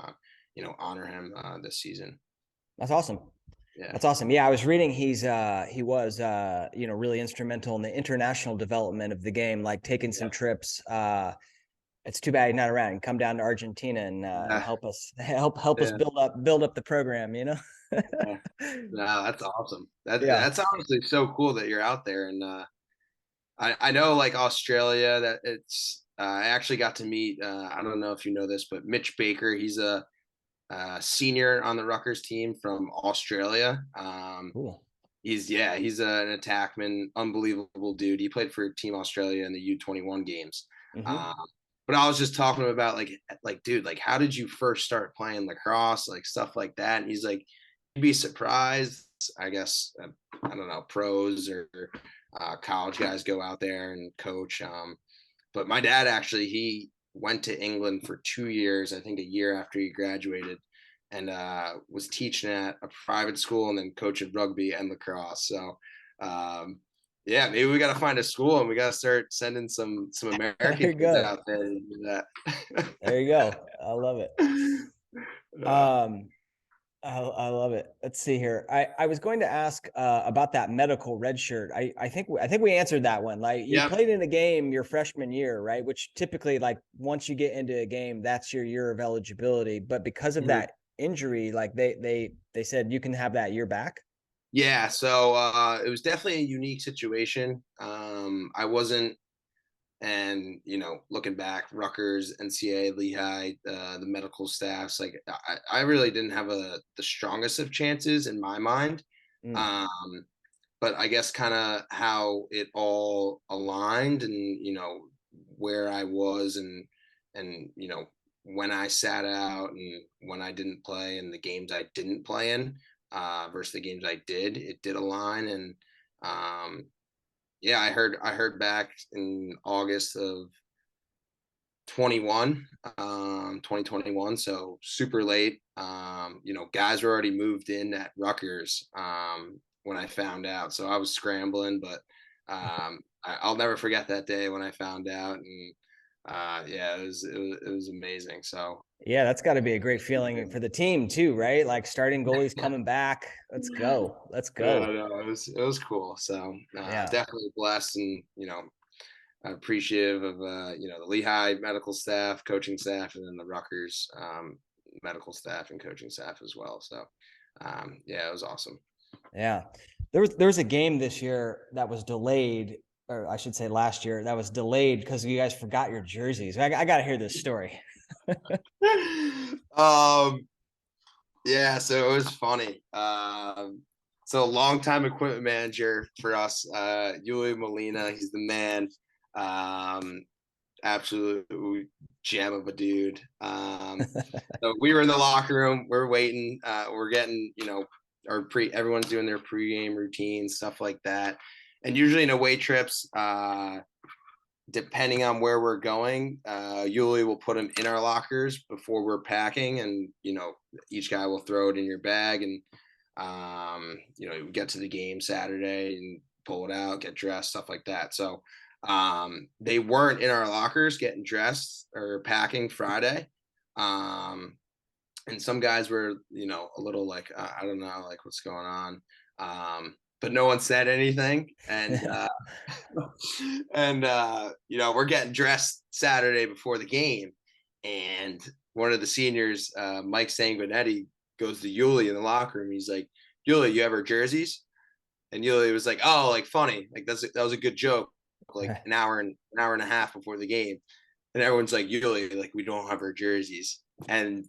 honor him this season. That's awesome. Yeah. That's awesome. Yeah, I was reading he was really instrumental in the international development of the game, like taking some trips. It's too bad he's not around. Come down to Argentina and help us build up the program, Yeah. No, that's awesome. Yeah. That's honestly so cool that you're out there. And I know like Australia, that it's I actually got to meet I don't know if you know this, but Mitch Baker, he's a senior on the Rutgers team from Australia. Cool. He's an attackman, unbelievable dude. He played for Team Australia in the U21 games. But I was just talking about like dude, like how did you first start playing lacrosse, like stuff like that? And he's like, you'd be surprised. I guess I don't know, pros or college guys go out there and coach. But my dad actually, he went to England for 2 years, I think a year after he graduated, and was teaching at a private school and then coaching rugby and lacrosse. So yeah, maybe we got to find a school and we got to start sending some American kids out there to do that. There you go. I love it. I love it. Let's see here. I was going to ask about that medical red shirt. I think we answered that one. Like you played in a game your freshman year, right? Which typically, like once you get into a game, that's your year of eligibility. But because of that injury, like they said you can have that year back. Yeah, so it was definitely a unique situation. I wasn't, and looking back, Rutgers, NCAA, Lehigh, the medical staffs, like I really didn't have the strongest of chances in my mind. but I guess kind of how it all aligned, and where I was, and when I sat out and when I didn't play, and the games I didn't play in versus the games I did, it did align. And yeah, I heard back in August of 2021, so super late. Guys were already moved in at Rutgers when I found out, so I was scrambling, but I'll never forget that day when I found out. And yeah, it was amazing. So Yeah, that's got to be a great feeling for the team too, right? Like starting goalies coming back. Let's go. Let's yeah, go. no, it was cool. So Yeah. definitely blessed, and appreciative of the Lehigh medical staff, coaching staff, and then the Rutgers medical staff and coaching staff as well. So yeah, it was awesome. Yeah. There was a game this year that was delayed, or I should say last year, that was delayed because you guys forgot your jerseys. I got to hear this story. Yeah, so it was funny. So longtime equipment manager for us, Yuli Molina, he's the man. Absolute gem of a dude. So we were in the locker room, we're waiting, we're getting, everyone's doing their pregame routines, stuff like that. And usually in away trips, depending on where we're going, Yuli will put them in our lockers before we're packing, and each guy will throw it in your bag, and we get to the game Saturday and pull it out, get dressed, stuff like that. So they weren't in our lockers getting dressed or packing Friday. And some guys were, a little like, I don't know, like what's going on. But no one said anything. And, we're getting dressed Saturday before the game. And one of the seniors, Mike Sanguinetti, goes to Yuli in the locker room. He's like, Yuli, you have our jerseys? And Yuli was like, oh, like funny. Like that was a good joke. Like an hour and a half before the game. And everyone's like, Yuli, like we don't have our jerseys. And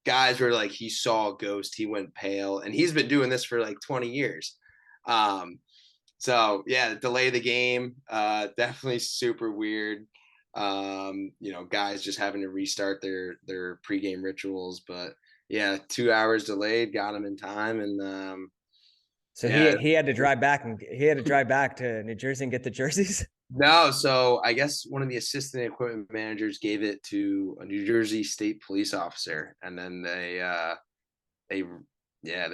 guys were like, he saw a ghost, he went pale, and he's been doing this for like 20 years. So yeah, delay the game, definitely super weird. Guys just having to restart their pregame rituals, but yeah, 2 hours delayed, got them in time. And So yeah, he had to drive back, and he had to drive back to New Jersey and get the jerseys. no, so I guess one of the assistant equipment managers gave it to a New Jersey State police officer, and then they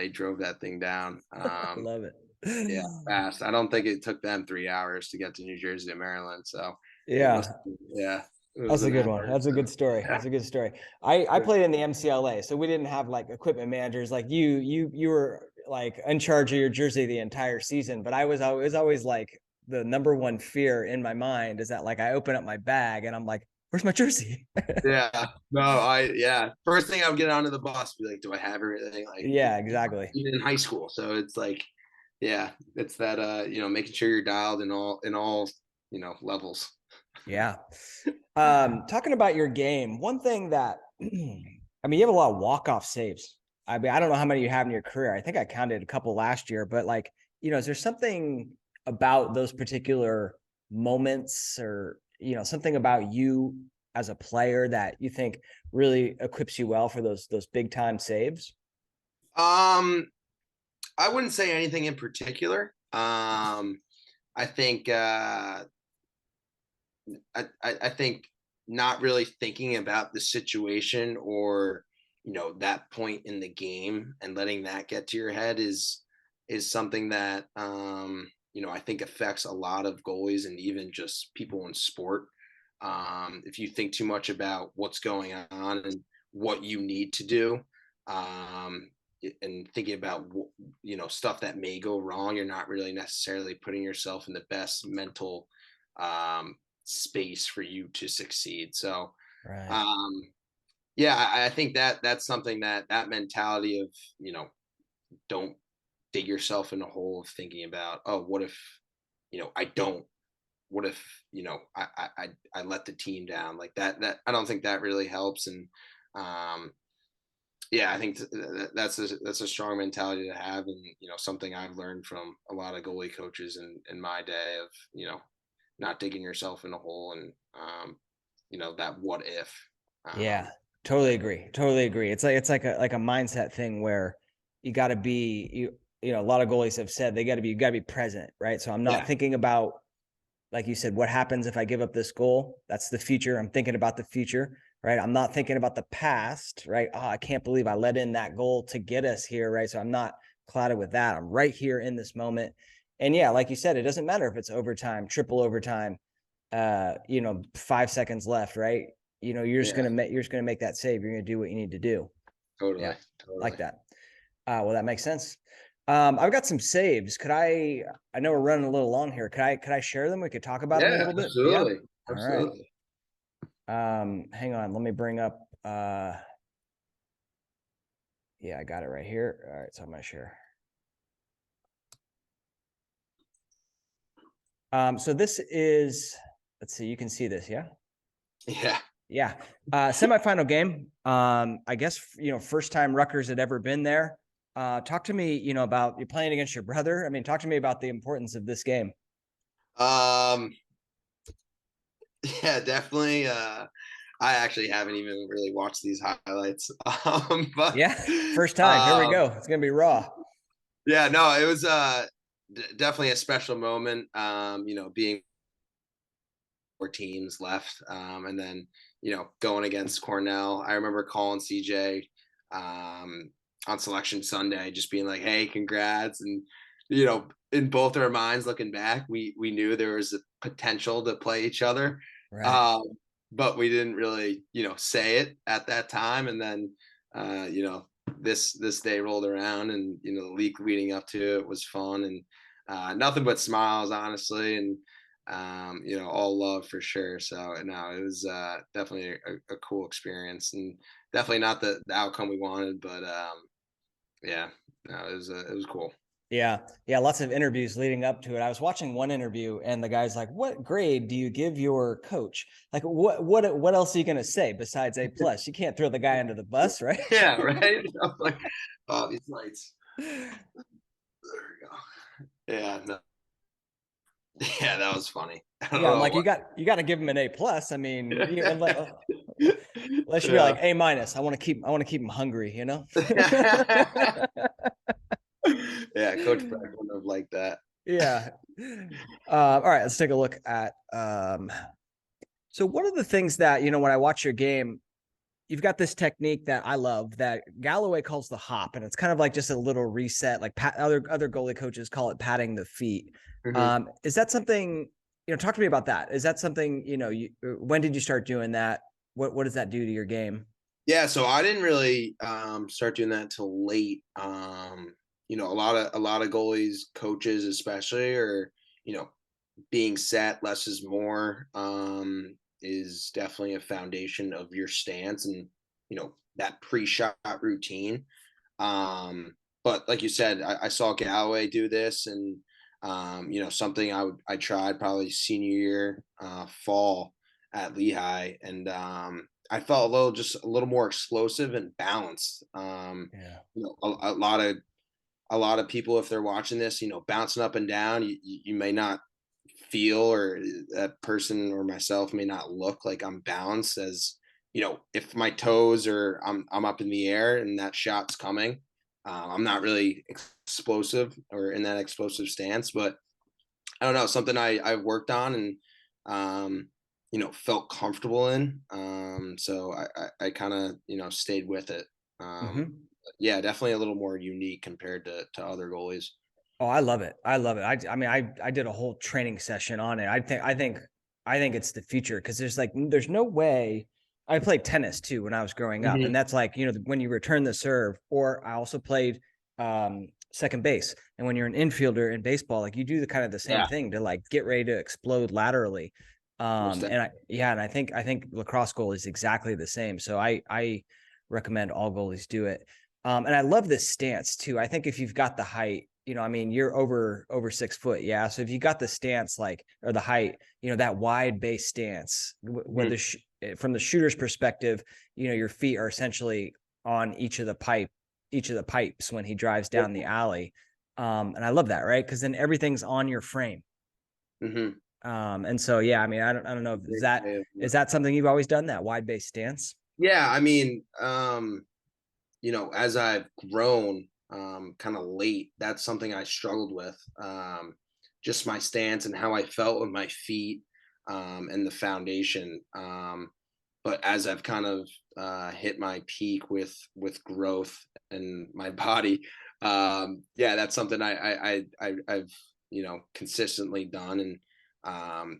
drove that thing down. Love it. Yeah, fast. I don't think it took them 3 hours to get to New Jersey to Maryland. So it Yeah. was, yeah, it was That's a an good one. hour. That's a good story. Yeah. That's a good story. I played in the MCLA, so we didn't have like equipment managers like you were like in charge of your jersey the entire season. But I was always like the number one fear in my mind is that like I open up my bag and I'm like, where's my jersey? Yeah. No, yeah. First thing I would get onto the bus, be like, do I have everything? Like Yeah, exactly. even in high school. So it's like, yeah, it's that making sure you're dialed in all levels. Yeah. Talking about your game, one thing that I mean, you have a lot of walk-off saves. I mean, I don't know how many you have in your career. I think I counted a couple last year, but like, is there something about those particular moments or, something about you as a player that you think really equips you well for those big time saves? I wouldn't say anything in particular. I think I think not really thinking about the situation or that point in the game and letting that get to your head is something that I think affects a lot of goalies and even just people in sport. If you think too much about what's going on and what you need to do, and thinking about stuff that may go wrong, you're not really necessarily putting yourself in the best mental space for you to succeed. So Right. yeah, I think that's something that mentality of don't dig yourself in a hole of thinking about, oh, what if I don't, what if I let the team down, like that I don't think that really helps. And Yeah, I think that's a strong mentality to have, and something I've learned from a lot of goalie coaches in my day of not digging yourself in a hole, and that what if. Yeah, totally agree. Totally agree. It's like a mindset thing where you got to be a lot of goalies have said you got to be present, right? So I'm not thinking about, like you said, what happens if I give up this goal? That's the future. I'm thinking about the future, right? I'm not thinking about the past, right? Oh, I can't believe I let in that goal to get us here, right? So I'm not clouded with that. I'm right here in this moment. And yeah, like you said, it doesn't matter if it's overtime, triple overtime, 5 seconds left, right? You're just gonna make that save. You're gonna do what you need to do. Totally. Yeah, Totally. like that. Well, that makes sense. I've got some saves. I know we're running a little long here. Could I share them? We could talk about them a little bit. Absolutely. Yeah. Absolutely. All right. Hang on. Let me bring up. Yeah, I got it right here. All right. So I'm gonna share. So this is. Let's see. You can see this. Yeah. Yeah. Yeah. Semifinal game. I guess first time Rutgers had ever been there. Talk to me, about you playing against your brother. I mean, talk to me about the importance of this game. Yeah, definitely. I actually haven't even really watched these highlights. But yeah, first time. Here we go. It's gonna be raw. Yeah, no, it was definitely a special moment. Being 4 teams left, and then going against Cornell. I remember calling CJ on Selection Sunday, just being like, "Hey, congrats!" And in both our minds, looking back, we knew there was a potential to play each other, Right. but we didn't really say it at that time. And then this day rolled around, and the week leading up to it was fun, and nothing but smiles, honestly, and all love for sure. So no, it was definitely a cool experience, and definitely not the outcome we wanted, but yeah, no, it was cool. Yeah. Lots of interviews leading up to it. I was watching one interview, and the guy's like, "What grade do you give your coach? Like, what else are you gonna say besides A plus? You can't throw the guy under the bus, right?" Yeah, right. I'm like, oh, these lights. There we go. Yeah, no. Yeah, that was funny. I don't Yeah, I'm know like, what. you got to give him an A plus. I mean, unless you're Yeah. like A minus. I want to keep him hungry. Yeah, Coach Beck wouldn't have liked that. Yeah. All right, let's take a look at. So one of the things that when I watch your game, you've got this technique that I love that Galloway calls the hop, and it's kind of like just a little reset. Like other goalie coaches call it patting the feet. Mm-hmm. Is that something? Talk to me about that. Is that something when did you start doing that? What does that do to your game? Yeah, so I didn't really start doing that till late. A lot of goalies, coaches especially, are being set less is more, is definitely a foundation of your stance and that pre-shot routine. But like you said, I saw Galloway do this, and something I tried probably senior year, fall at Lehigh, and I felt a little more explosive and balanced. Yeah. A lot of people, if they're watching this, bouncing up and down, you may not feel, or that person or myself may not look like I'm balanced, as if my toes or I'm up in the air and that shot's coming, I'm not really explosive or in that explosive stance. But I don't know, something I've worked on, and felt comfortable in. So I kind of stayed with it. Mm-hmm. Yeah, definitely a little more unique compared to other goalies. Oh, I love it. I love it. I mean, I did a whole training session on it. I think it's the future, because there's no way. I played tennis too when I was growing up, and Mm-hmm. that's like, when you return the serve, or I also played second base. And when you're an infielder in baseball, like, you do the kind of the same Yeah, thing to like get ready to explode laterally. most And I think lacrosse goal is exactly the same. So I recommend all goalies do it. And I love this stance too. I think if you've got the height, I mean, you're over 6 foot. Yeah. So if you got the stance, or the height, that wide base stance, where definitely. from the shooter's perspective, your feet are essentially on each of the pipes when he drives down the alley. And I love that, right? Because then everything's on your frame. Mm-hmm. And so, yeah, I mean, I don't know if is that something you've always done, that wide base stance? Yeah, I mean, as I've grown, kind of late, that's something I struggled with. Just my stance and how I felt with my feet, and the foundation. But as I've kind of hit my peak with growth and my body, that's something I've consistently done, and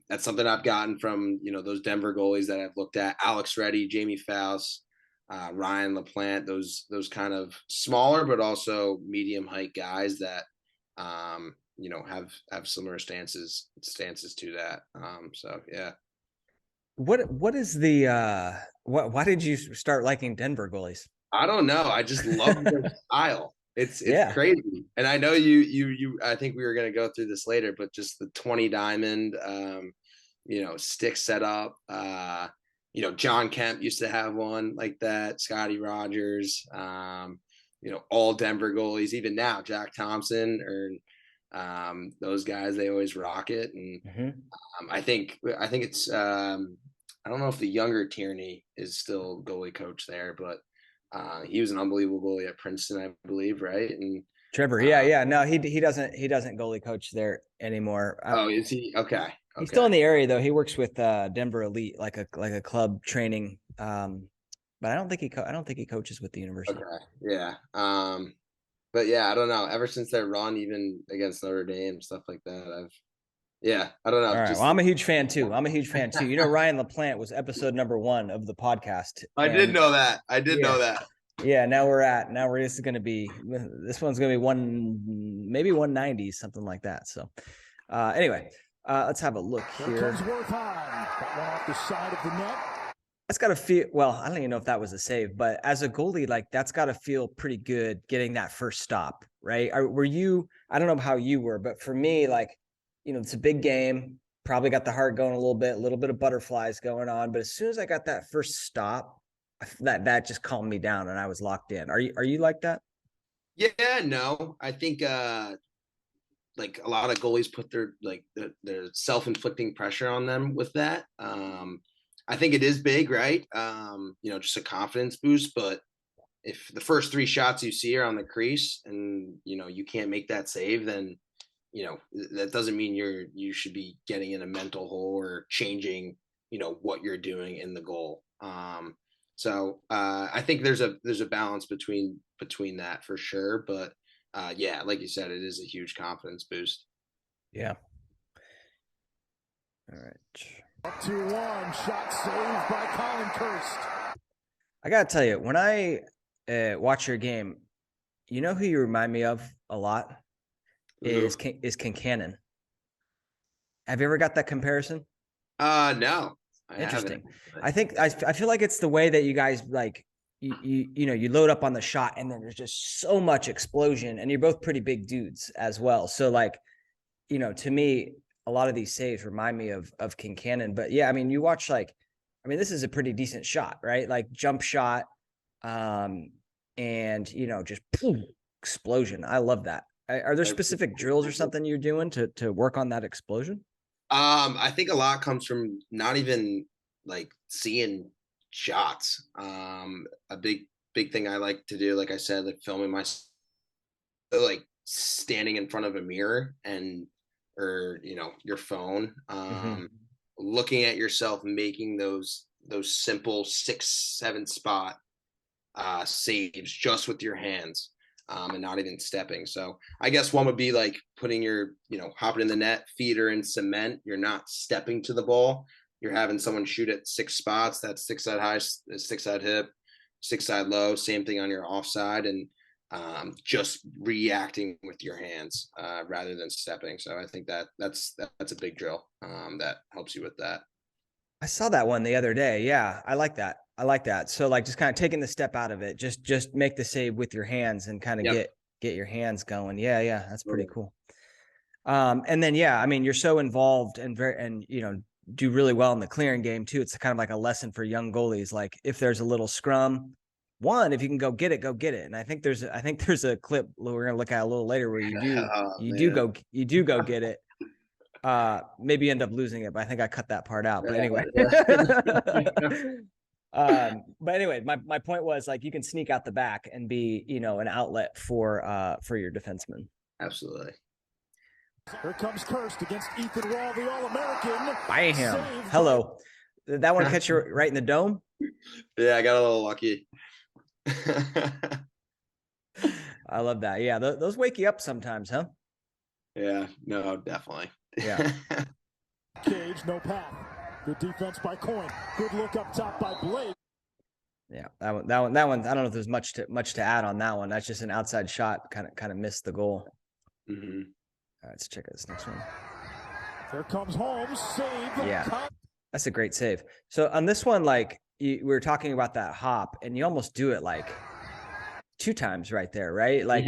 that's something I've gotten from those Denver goalies that I've looked at: Alex Reddy, Jamie Faust, Ryan LaPlante, those kind of smaller but also medium height guys that have similar stances to that. So yeah. What is the why did you start liking Denver goalies? I don't know. I just love their style. It's crazy. And I know you I think we were gonna go through this later, but just the 20 diamond stick setup. John Kemp used to have one like that, Scotty Rogers, all Denver goalies, even now, Jack Thompson or those guys, they always rock it. And I think it's I don't know if the younger Tierney is still goalie coach there, but he was an unbelievable goalie at Princeton, I believe, right? And Trevor, yeah. No, he doesn't goalie coach there anymore. Oh, is he? Okay. He's still in the area though. He works with Denver Elite, like a club training. But I don't think he coaches with the university. Okay. Yeah. But yeah, I don't know. Ever since their run, even against Notre Dame, stuff like that, I don't know. All right. Well, I'm a huge fan too. You know, Ryan LaPlante was episode number 1 of the podcast. I did know that. Know that. Yeah. This one's going to be maybe 190, something like that. So anyway, let's have a look here. That one off the side of the net. That's got to feel, well, I don't even know if that was a save, but as a goalie, like that's got to feel pretty good getting that first stop, right? I don't know how you were, but for me, like, it's a big game, probably got the heart going a little bit of butterflies going on. But as soon as I got that first stop, that just calmed me down and I was locked in. Are you like that? Yeah, no, I think like a lot of goalies put their self-inflicting pressure on them with that. I think it is big, right? Just a confidence boost. But if the first 3 shots you see are on the crease and, you can't make that save, then, that doesn't mean you should be getting in a mental hole or changing, what you're doing in the goal. So I think there's a balance between that for sure. But yeah, like you said, it is a huge confidence boost. Yeah. All right. 2-1, shot saved by Colin Kirst. I got to tell you, when I watch your game, you know who you remind me of a lot? Is Kincannon. Have you ever got that comparison? No. Interesting. I think I feel like it's the way that you guys like you load up on the shot and then there's just so much explosion and you're both pretty big dudes as well. So like, to me, a lot of these saves remind me of Kincannon. But yeah, I mean, you watch this is a pretty decent shot, right? Like jump shot, and just poof, explosion. I love that. Are there specific drills or something you're doing to work on that explosion? I think a lot comes from not even like seeing shots. A big thing I like to do, like I said, like filming myself, like standing in front of a mirror or your phone, looking at yourself making those simple 6-7 spot saves just with your hands. And not even stepping. So I guess one would be like putting your, hopping in the net, feet are in cement. You're not stepping to the ball. You're having someone shoot at 6 spots. That's 6 side high, 6 side hip, 6 side low. Same thing on your offside, and just reacting with your hands rather than stepping. So I think that's a big drill that helps you with that. I saw that one the other day. Yeah, I like that. So like just kind of taking the step out of it, just make the save with your hands and kind of get your hands going. Yeah, that's pretty cool. And then yeah, I mean, you're so involved and do really well in the clearing game too. It's kind of like a lesson for young goalies. Like if there's a little scrum, one, if you can go get it, go get it. And I think there's a clip we're gonna look at a little later where you do go get it. Maybe end up losing it, but I think I cut that part out. But anyway. But anyway, my point was, like, you can sneak out the back and be, an outlet for your defenseman. Absolutely. Here comes Kirst against Ethan Wall, the All-American. Bam. Hello. Did that one catch you right in the dome? Yeah, I got a little lucky. I love that. Yeah, those wake you up sometimes, huh? Yeah, no, definitely. Yeah. Cage, no path. Good defense by Coyne. Good look up top by Blake. Yeah, that one. I don't know if there's much to add on that one. That's just an outside shot, kind of missed the goal. Mm-hmm. All right, let's check out this next one. Here comes Holmes. Save. Yeah, that's a great save. So on this one, like, we were talking about that hop, and you almost do it like 2 times right there, right? Like,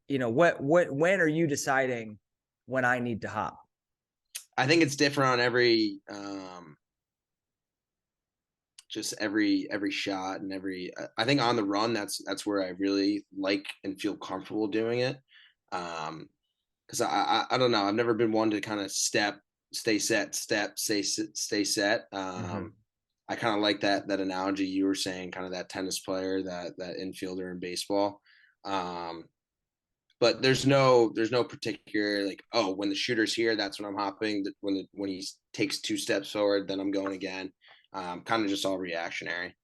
when are you deciding when I need to hop? I think it's different on every shot and I think on the run, that's where I really like and feel comfortable doing it. Cause I don't know. I've never been one to kind of step, stay set, step, stay set. I kind of like that analogy you were saying, kind of that tennis player, that infielder in baseball. But there's no particular, like, oh, when the shooter's here, that's when I'm hopping. When he takes 2 steps forward, then I'm going again. Kind of just all reactionary.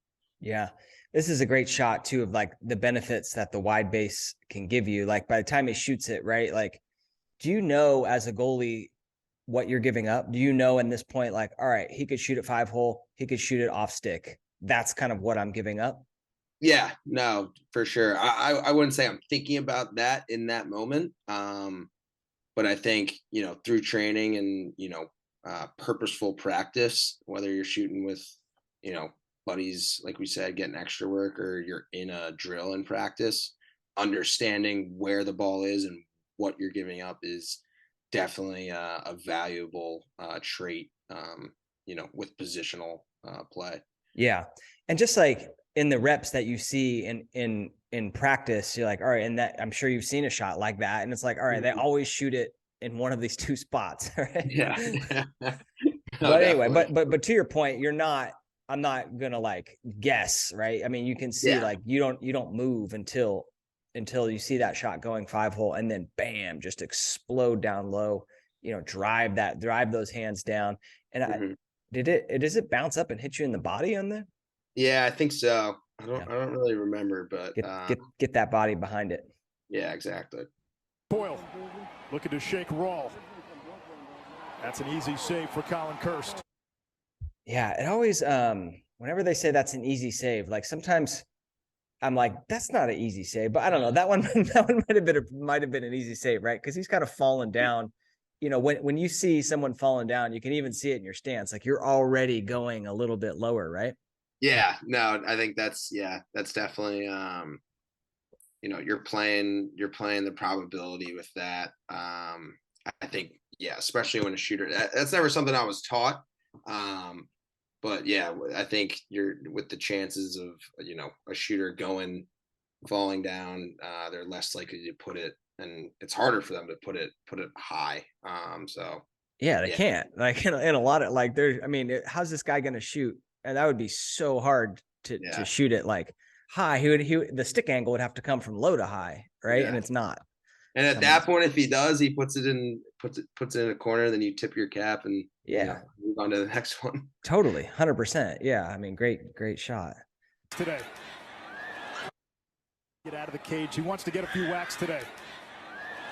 Yeah. This is a great shot too, of like the benefits that the wide base can give you. Like, by the time he shoots it, right? Like, do you know, as a goalie, what you're giving up? Do you know in this point, like, all right, he could shoot it 5-hole, he could shoot it off stick. That's kind of what I'm giving up. Yeah, no, for sure. I wouldn't say I'm thinking about that in that moment. But I think, through training and, purposeful practice, whether you're shooting with, buddies, like we said, getting extra work, or you're in a drill in practice, understanding where the ball is and what you're giving up is definitely a valuable trait, with positional play. Yeah. And just like in the reps that you see in practice, you're like, all right, and that, I'm sure you've seen a shot like that, and it's like, all right, they always shoot it in one of these 2 spots, right? Yeah. But anyway, but to your point, I'm not gonna like guess, right? I mean, you can see, like, you don't move until you see that shot going 5-hole, and then bam, just explode down low, drive those hands down. And does it bounce up and hit you in the body on there? Yeah, I think so. I don't really remember, but get that body behind it. Yeah, exactly. Boyle looking to shake Rawl. That's an easy save for Colin Kirst. Yeah, it always, whenever they say that's an easy save, like, sometimes I'm like, that's not an easy save, but I don't know. That one might have been an easy save, right? Because he's kind of fallen down. When you see someone falling down, you can even see it in your stance. Like, you're already going a little bit lower, right? Yeah, no, I think that's definitely, you're playing the probability with that. I think, yeah, especially when a shooter, that's never something I was taught. But yeah, I think you're with the chances of, a shooter falling down, they're less likely to put it, and it's harder for them to put it high. So yeah, they can't, like, in a lot of, like, how's this guy going to shoot? And that would be so hard to shoot it like high. The stick angle would have to come from low to high, right? Yeah. And it's not. And at that point, if he does, he puts it in a corner, then you tip your cap and move on to the next one. Totally, 100%. Yeah, I mean, great shot today. Get out of the cage. He wants to get a few whacks today.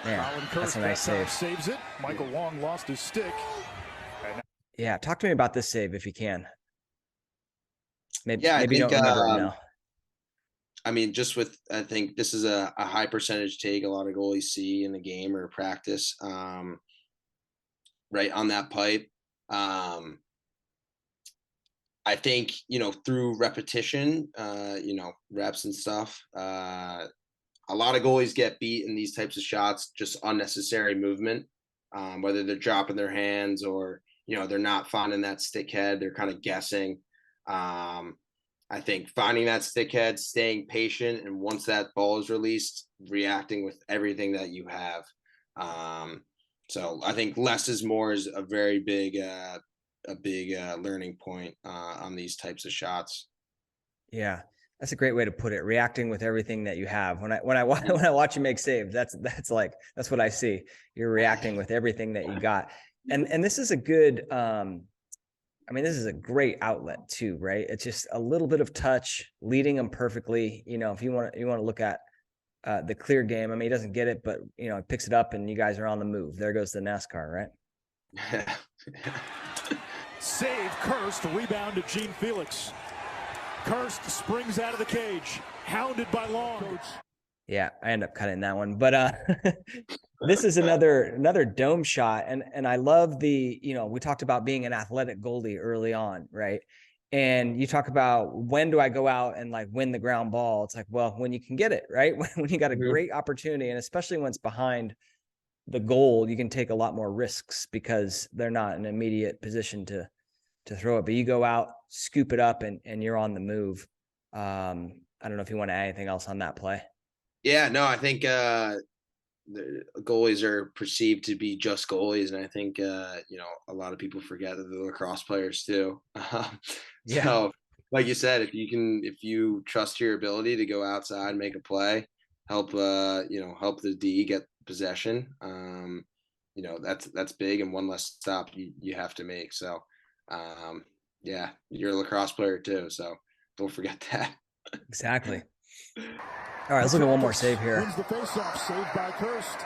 Yeah, that's a nice save. Saves it. Michael Wong lost his stick. Yeah, talk to me about this save if you can. Maybe I think, you don't remember it now. I mean, I think this is a high percentage take a lot of goalies see in the game or practice, right on that pipe. I think, through repetition, reps and stuff, a lot of goalies get beat in these types of shots, just unnecessary movement, whether they're dropping their hands or, they're not finding that stick head, they're kind of guessing. I think finding that stickhead, staying patient, and once that ball is released, reacting with everything that you have. So I think less is more is a very big, learning point on these types of shots. Yeah, that's a great way to put it. Reacting with everything that you have. When I watch you make saves, that's what I see. You're reacting with everything that you got. And this is a good. This is a great outlet too, right? It's just a little bit of touch, leading them perfectly. If you want to look at the clear game. I mean, he doesn't get it, but he picks it up, and you guys are on the move. There goes the Nascar, right? Save Kirst, rebound to Gene Felix. Kirst springs out of the cage, hounded by Long. Yeah, I end up cutting that one, but this is another dome shot, and I love the we talked about being an athletic goalie early on, right? And you talk about when do I go out and like win the ground ball? It's like, well, when you can get it, right? When you got a great opportunity, and especially when it's behind the goal, you can take a lot more risks because they're not in an immediate position to throw it. But you go out, scoop it up, and you're on the move. I don't know if you want to add anything else on that play. Yeah, no, I think the goalies are perceived to be just goalies, and I think a lot of people forget that they're lacrosse players too. So, like you said, if you trust your ability to go outside, make a play, help the D get possession, that's big, and one less stop you have to make. So, yeah, you're a lacrosse player too, so don't forget that. Exactly. All right, let's look at one more save here. Wins the faceoff, saved by Kirst.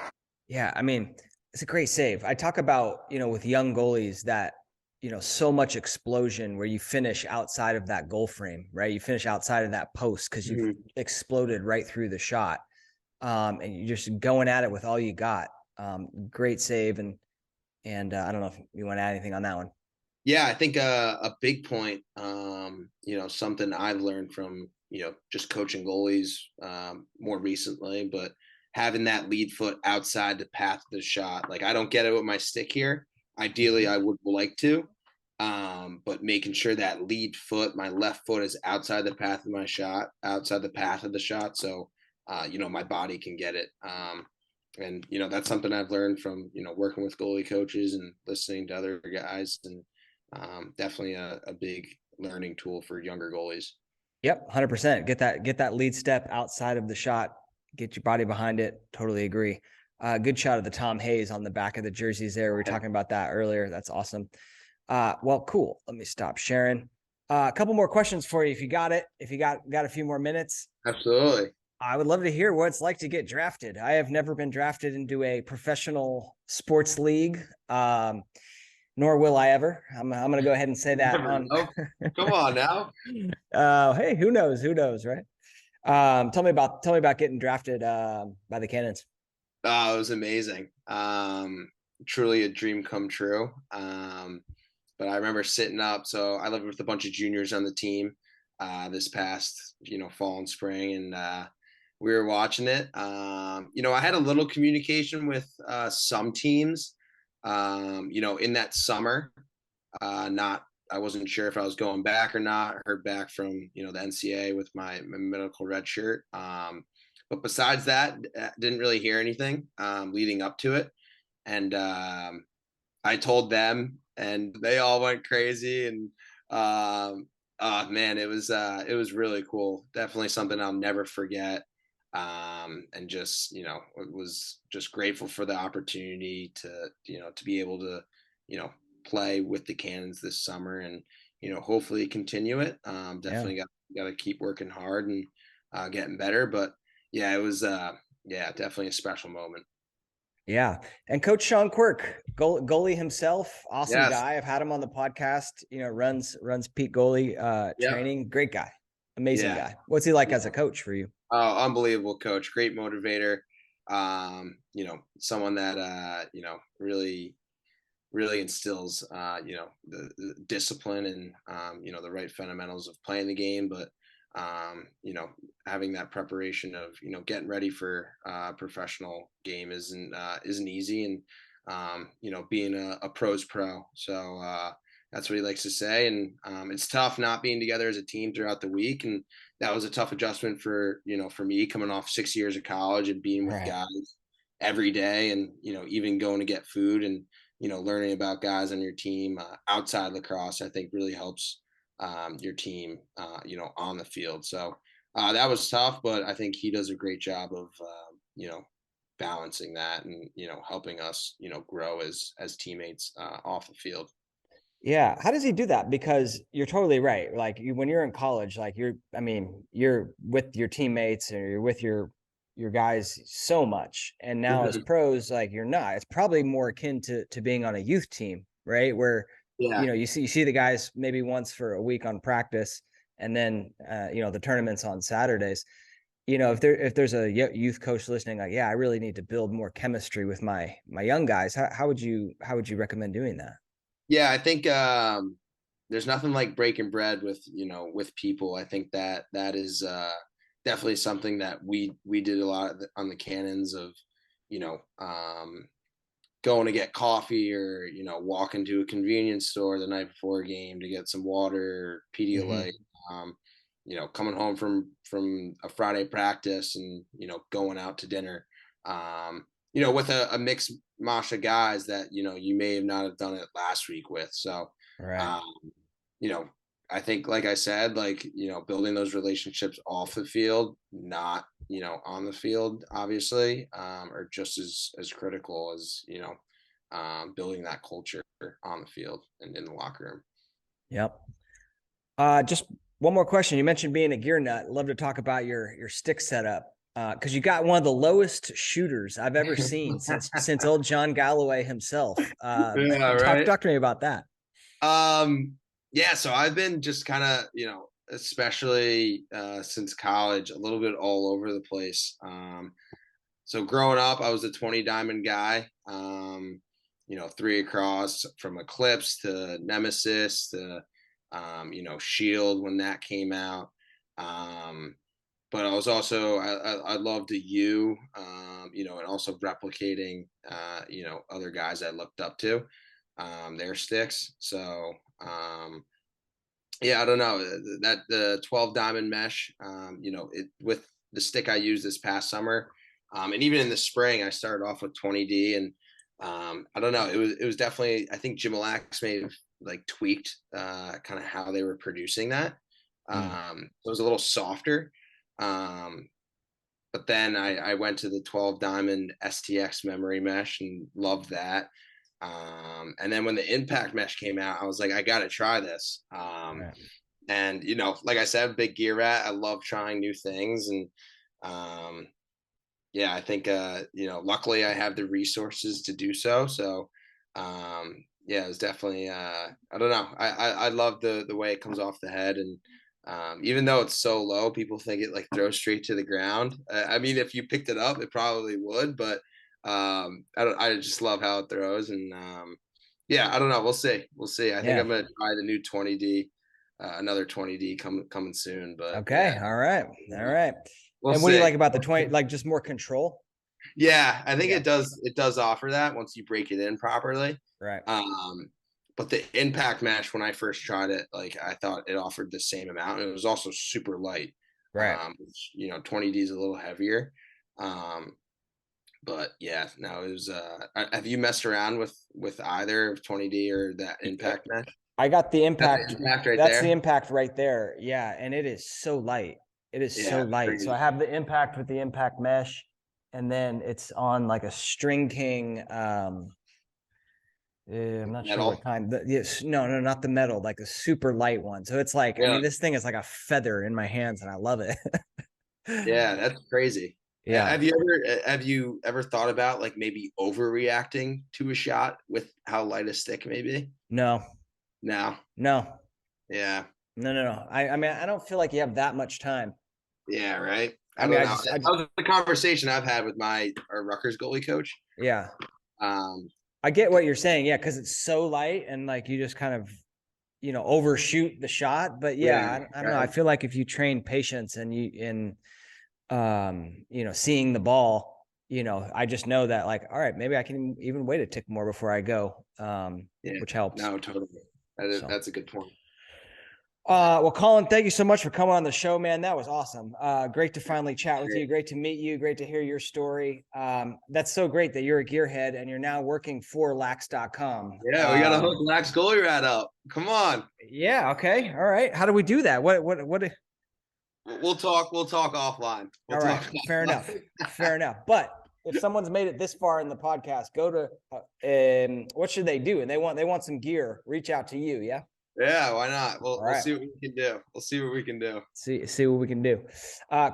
Yeah, I mean, it's a great save. I talk about, with young goalies that, so much explosion where you finish outside of that goal frame, right? You finish outside of that post because you've exploded right through the shot. And you're just going at it with all you got. Great save. And I don't know if you want to add anything on that one. Yeah, I think a big point, something I've learned from, just coaching goalies more recently, but having that lead foot outside the path of the shot. Like, I don't get it with my stick here. Ideally, I would like to, but making sure that lead foot, my left foot, is outside the path of my shot, outside the path of the shot. So, my body can get it. And, that's something I've learned from, working with goalie coaches and listening to other guys, and definitely a big learning tool for younger goalies. Yep, 100%. Get that lead step outside of the shot. Get your body behind it. Totally agree. Good shot of the Tom Hayes on the back of the jerseys there. We were talking about that earlier. That's awesome. Well, cool. Let me stop sharing. A couple more questions for you if you got it. If you got a few more minutes. Absolutely. I would love to hear what it's like to get drafted. I have never been drafted into a professional sports league. Nor will I ever. I'm going to go ahead and say that. Come on now. Hey, who knows? Who knows, right? Tell me about getting drafted by the Cannons. Oh, it was amazing. Truly a dream come true. But I remember sitting up. So I lived with a bunch of juniors on the team this past, fall and spring, and we were watching it. I had a little communication with some teams. In that summer, I wasn't sure if I was going back or not. I heard back from, the NCAA with my medical redshirt. But besides that, didn't really hear anything leading up to it. And I told them, and they all went crazy. And man, it was really cool. Definitely something I'll never forget. And just, was just grateful for the opportunity to be able to, play with the Cannons this summer, and, hopefully continue it. Definitely got to keep working hard and getting better. But yeah, it was, definitely a special moment. Yeah. And Coach Sean Quirk, goalie himself, awesome guy. I've had him on the podcast, runs Pete goalie training. Great guy. Amazing guy. What's he like as a coach for you? Oh, unbelievable coach, great motivator. Someone that really instills the discipline and the right fundamentals of playing the game, but having that preparation of getting ready for a professional game isn't easy, and being a pro's pro. So That's what he likes to say. And it's tough not being together as a team throughout the week. And that was a tough adjustment for, for me coming off 6 years of college and being with guys every day and, even going to get food and, learning about guys on your team outside lacrosse, I think really helps your team, on the field. So that was tough, but I think he does a great job of, balancing that and, helping us, grow as teammates off the field. Yeah. How does he do that? Because you're totally right. Like when you're in college, like you're with your teammates or you're with your guys so much. And now as pros, like you're not. It's probably more akin to being on a youth team, right? Where, you see the guys maybe once for a week on practice and then, the tournaments on Saturdays. If there's a youth coach listening, like, I really need to build more chemistry with my young guys. How would you recommend doing that? Yeah, I think there's nothing like breaking bread with people. I think that is definitely something that we did a lot on the Cannons of going to get coffee or walking to a convenience store the night before a game to get some water, Pedialyte. Coming home from a Friday practice and going out to dinner. With a mixed mash of guys that you may have not have done it last week with. So, I think, like I said, building those relationships off the field, not on the field, obviously, are just as critical as building that culture on the field and in the locker room. Yep. Just one more question. You mentioned being a gear nut. I'd love to talk about your stick setup. Because you got one of the lowest shooters I've ever seen since old John Galloway himself. Talk to me about that. So I've been just kind of, especially since college, a little bit all over the place. So growing up, I was a 20 diamond guy. 3 across from Eclipse to Nemesis to Shield when that came out. But I was also, I loved the U, and also replicating, other guys I looked up to, their sticks. So, I don't know that the 12 diamond mesh, with the stick I used this past summer, and even in the spring, I started off with 20D and, I don't know, it was definitely, I think Jim Lax may have tweaked, kind of how they were producing that. It was a little softer. But then I went to the 12 diamond STX memory mesh and loved that. And then when the impact mesh came out, I was like, I got to try this. And, like I said, big gear rat, I love trying new things. And, I think, luckily I have the resources to do so. So, it was definitely, I don't know. I love the way it comes off the head and, even though it's so low, people think it throws straight to the ground. I mean, if you picked it up, it probably would, but I just love how it throws. And I don't know. We'll see. I think I'm gonna try the new 20D, another 20D coming soon. But okay, all right. We'll and what do you like about the 20? Like just more control? Yeah, I think it does offer that once you break it in properly. Right. But the impact mesh, when I first tried it, I thought it offered the same amount. And it was also super light. Right. Which, 20D is a little heavier. But it was, have you messed around with either 20D or that impact mesh? I got the impact. That's the impact right there. Yeah. And it is so light. It is so light. Crazy. So I have the impact with the impact mesh and then it's on a String King, I'm not sure what kind. No, not the metal, a super light one. So it's I mean, this thing is like a feather in my hands, and I love it. Yeah, that's crazy. Yeah. Have you ever thought about maybe overreacting to a shot with how light a stick may be? No. Yeah. No. I mean, I don't feel like you have that much time. Yeah, right. I mean, that was the conversation I've had with our Rutgers goalie coach. Yeah. I get what you're saying. Yeah. Cause it's so light and you just kind of, overshoot the shot. But I don't know. I feel like if you train patience and seeing the ball, I just know that all right, maybe I can even wait a tick more before I go, which helps. No, totally. That's a good point. Well, Colin, thank you so much for coming on the show, man. That was awesome. Great to finally chat with you. Great to meet you. Great to hear your story. That's so great that you're a gearhead and you're now working for Lax.com. Yeah, we got to hook Lax Goalie Rat up. Come on. Yeah. Okay. All right. How do we do that? What? We'll talk offline. All right. Fair enough. Fair enough. But if someone's made it this far in the podcast, go to what should they do? And they want some gear. Reach out to you. Yeah. Yeah, why not? We'll see what we can do. See what we can do.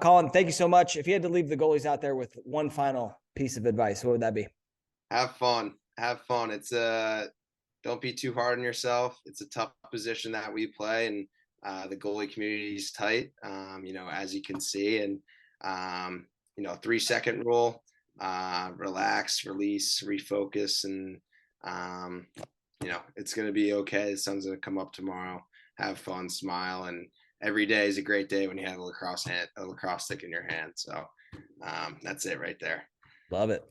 Colin, thank you so much. If you had to leave the goalies out there with one final piece of advice, what would that be? Have fun. It's don't be too hard on yourself. It's a tough position that we play, and the goalie community is tight. As you can see, and 3-second rule, relax, release, refocus, and it's going to be okay. The sun's going to come up tomorrow. Have fun, smile, and every day is a great day when you have a lacrosse stick in your hand. So that's it right there. Love it.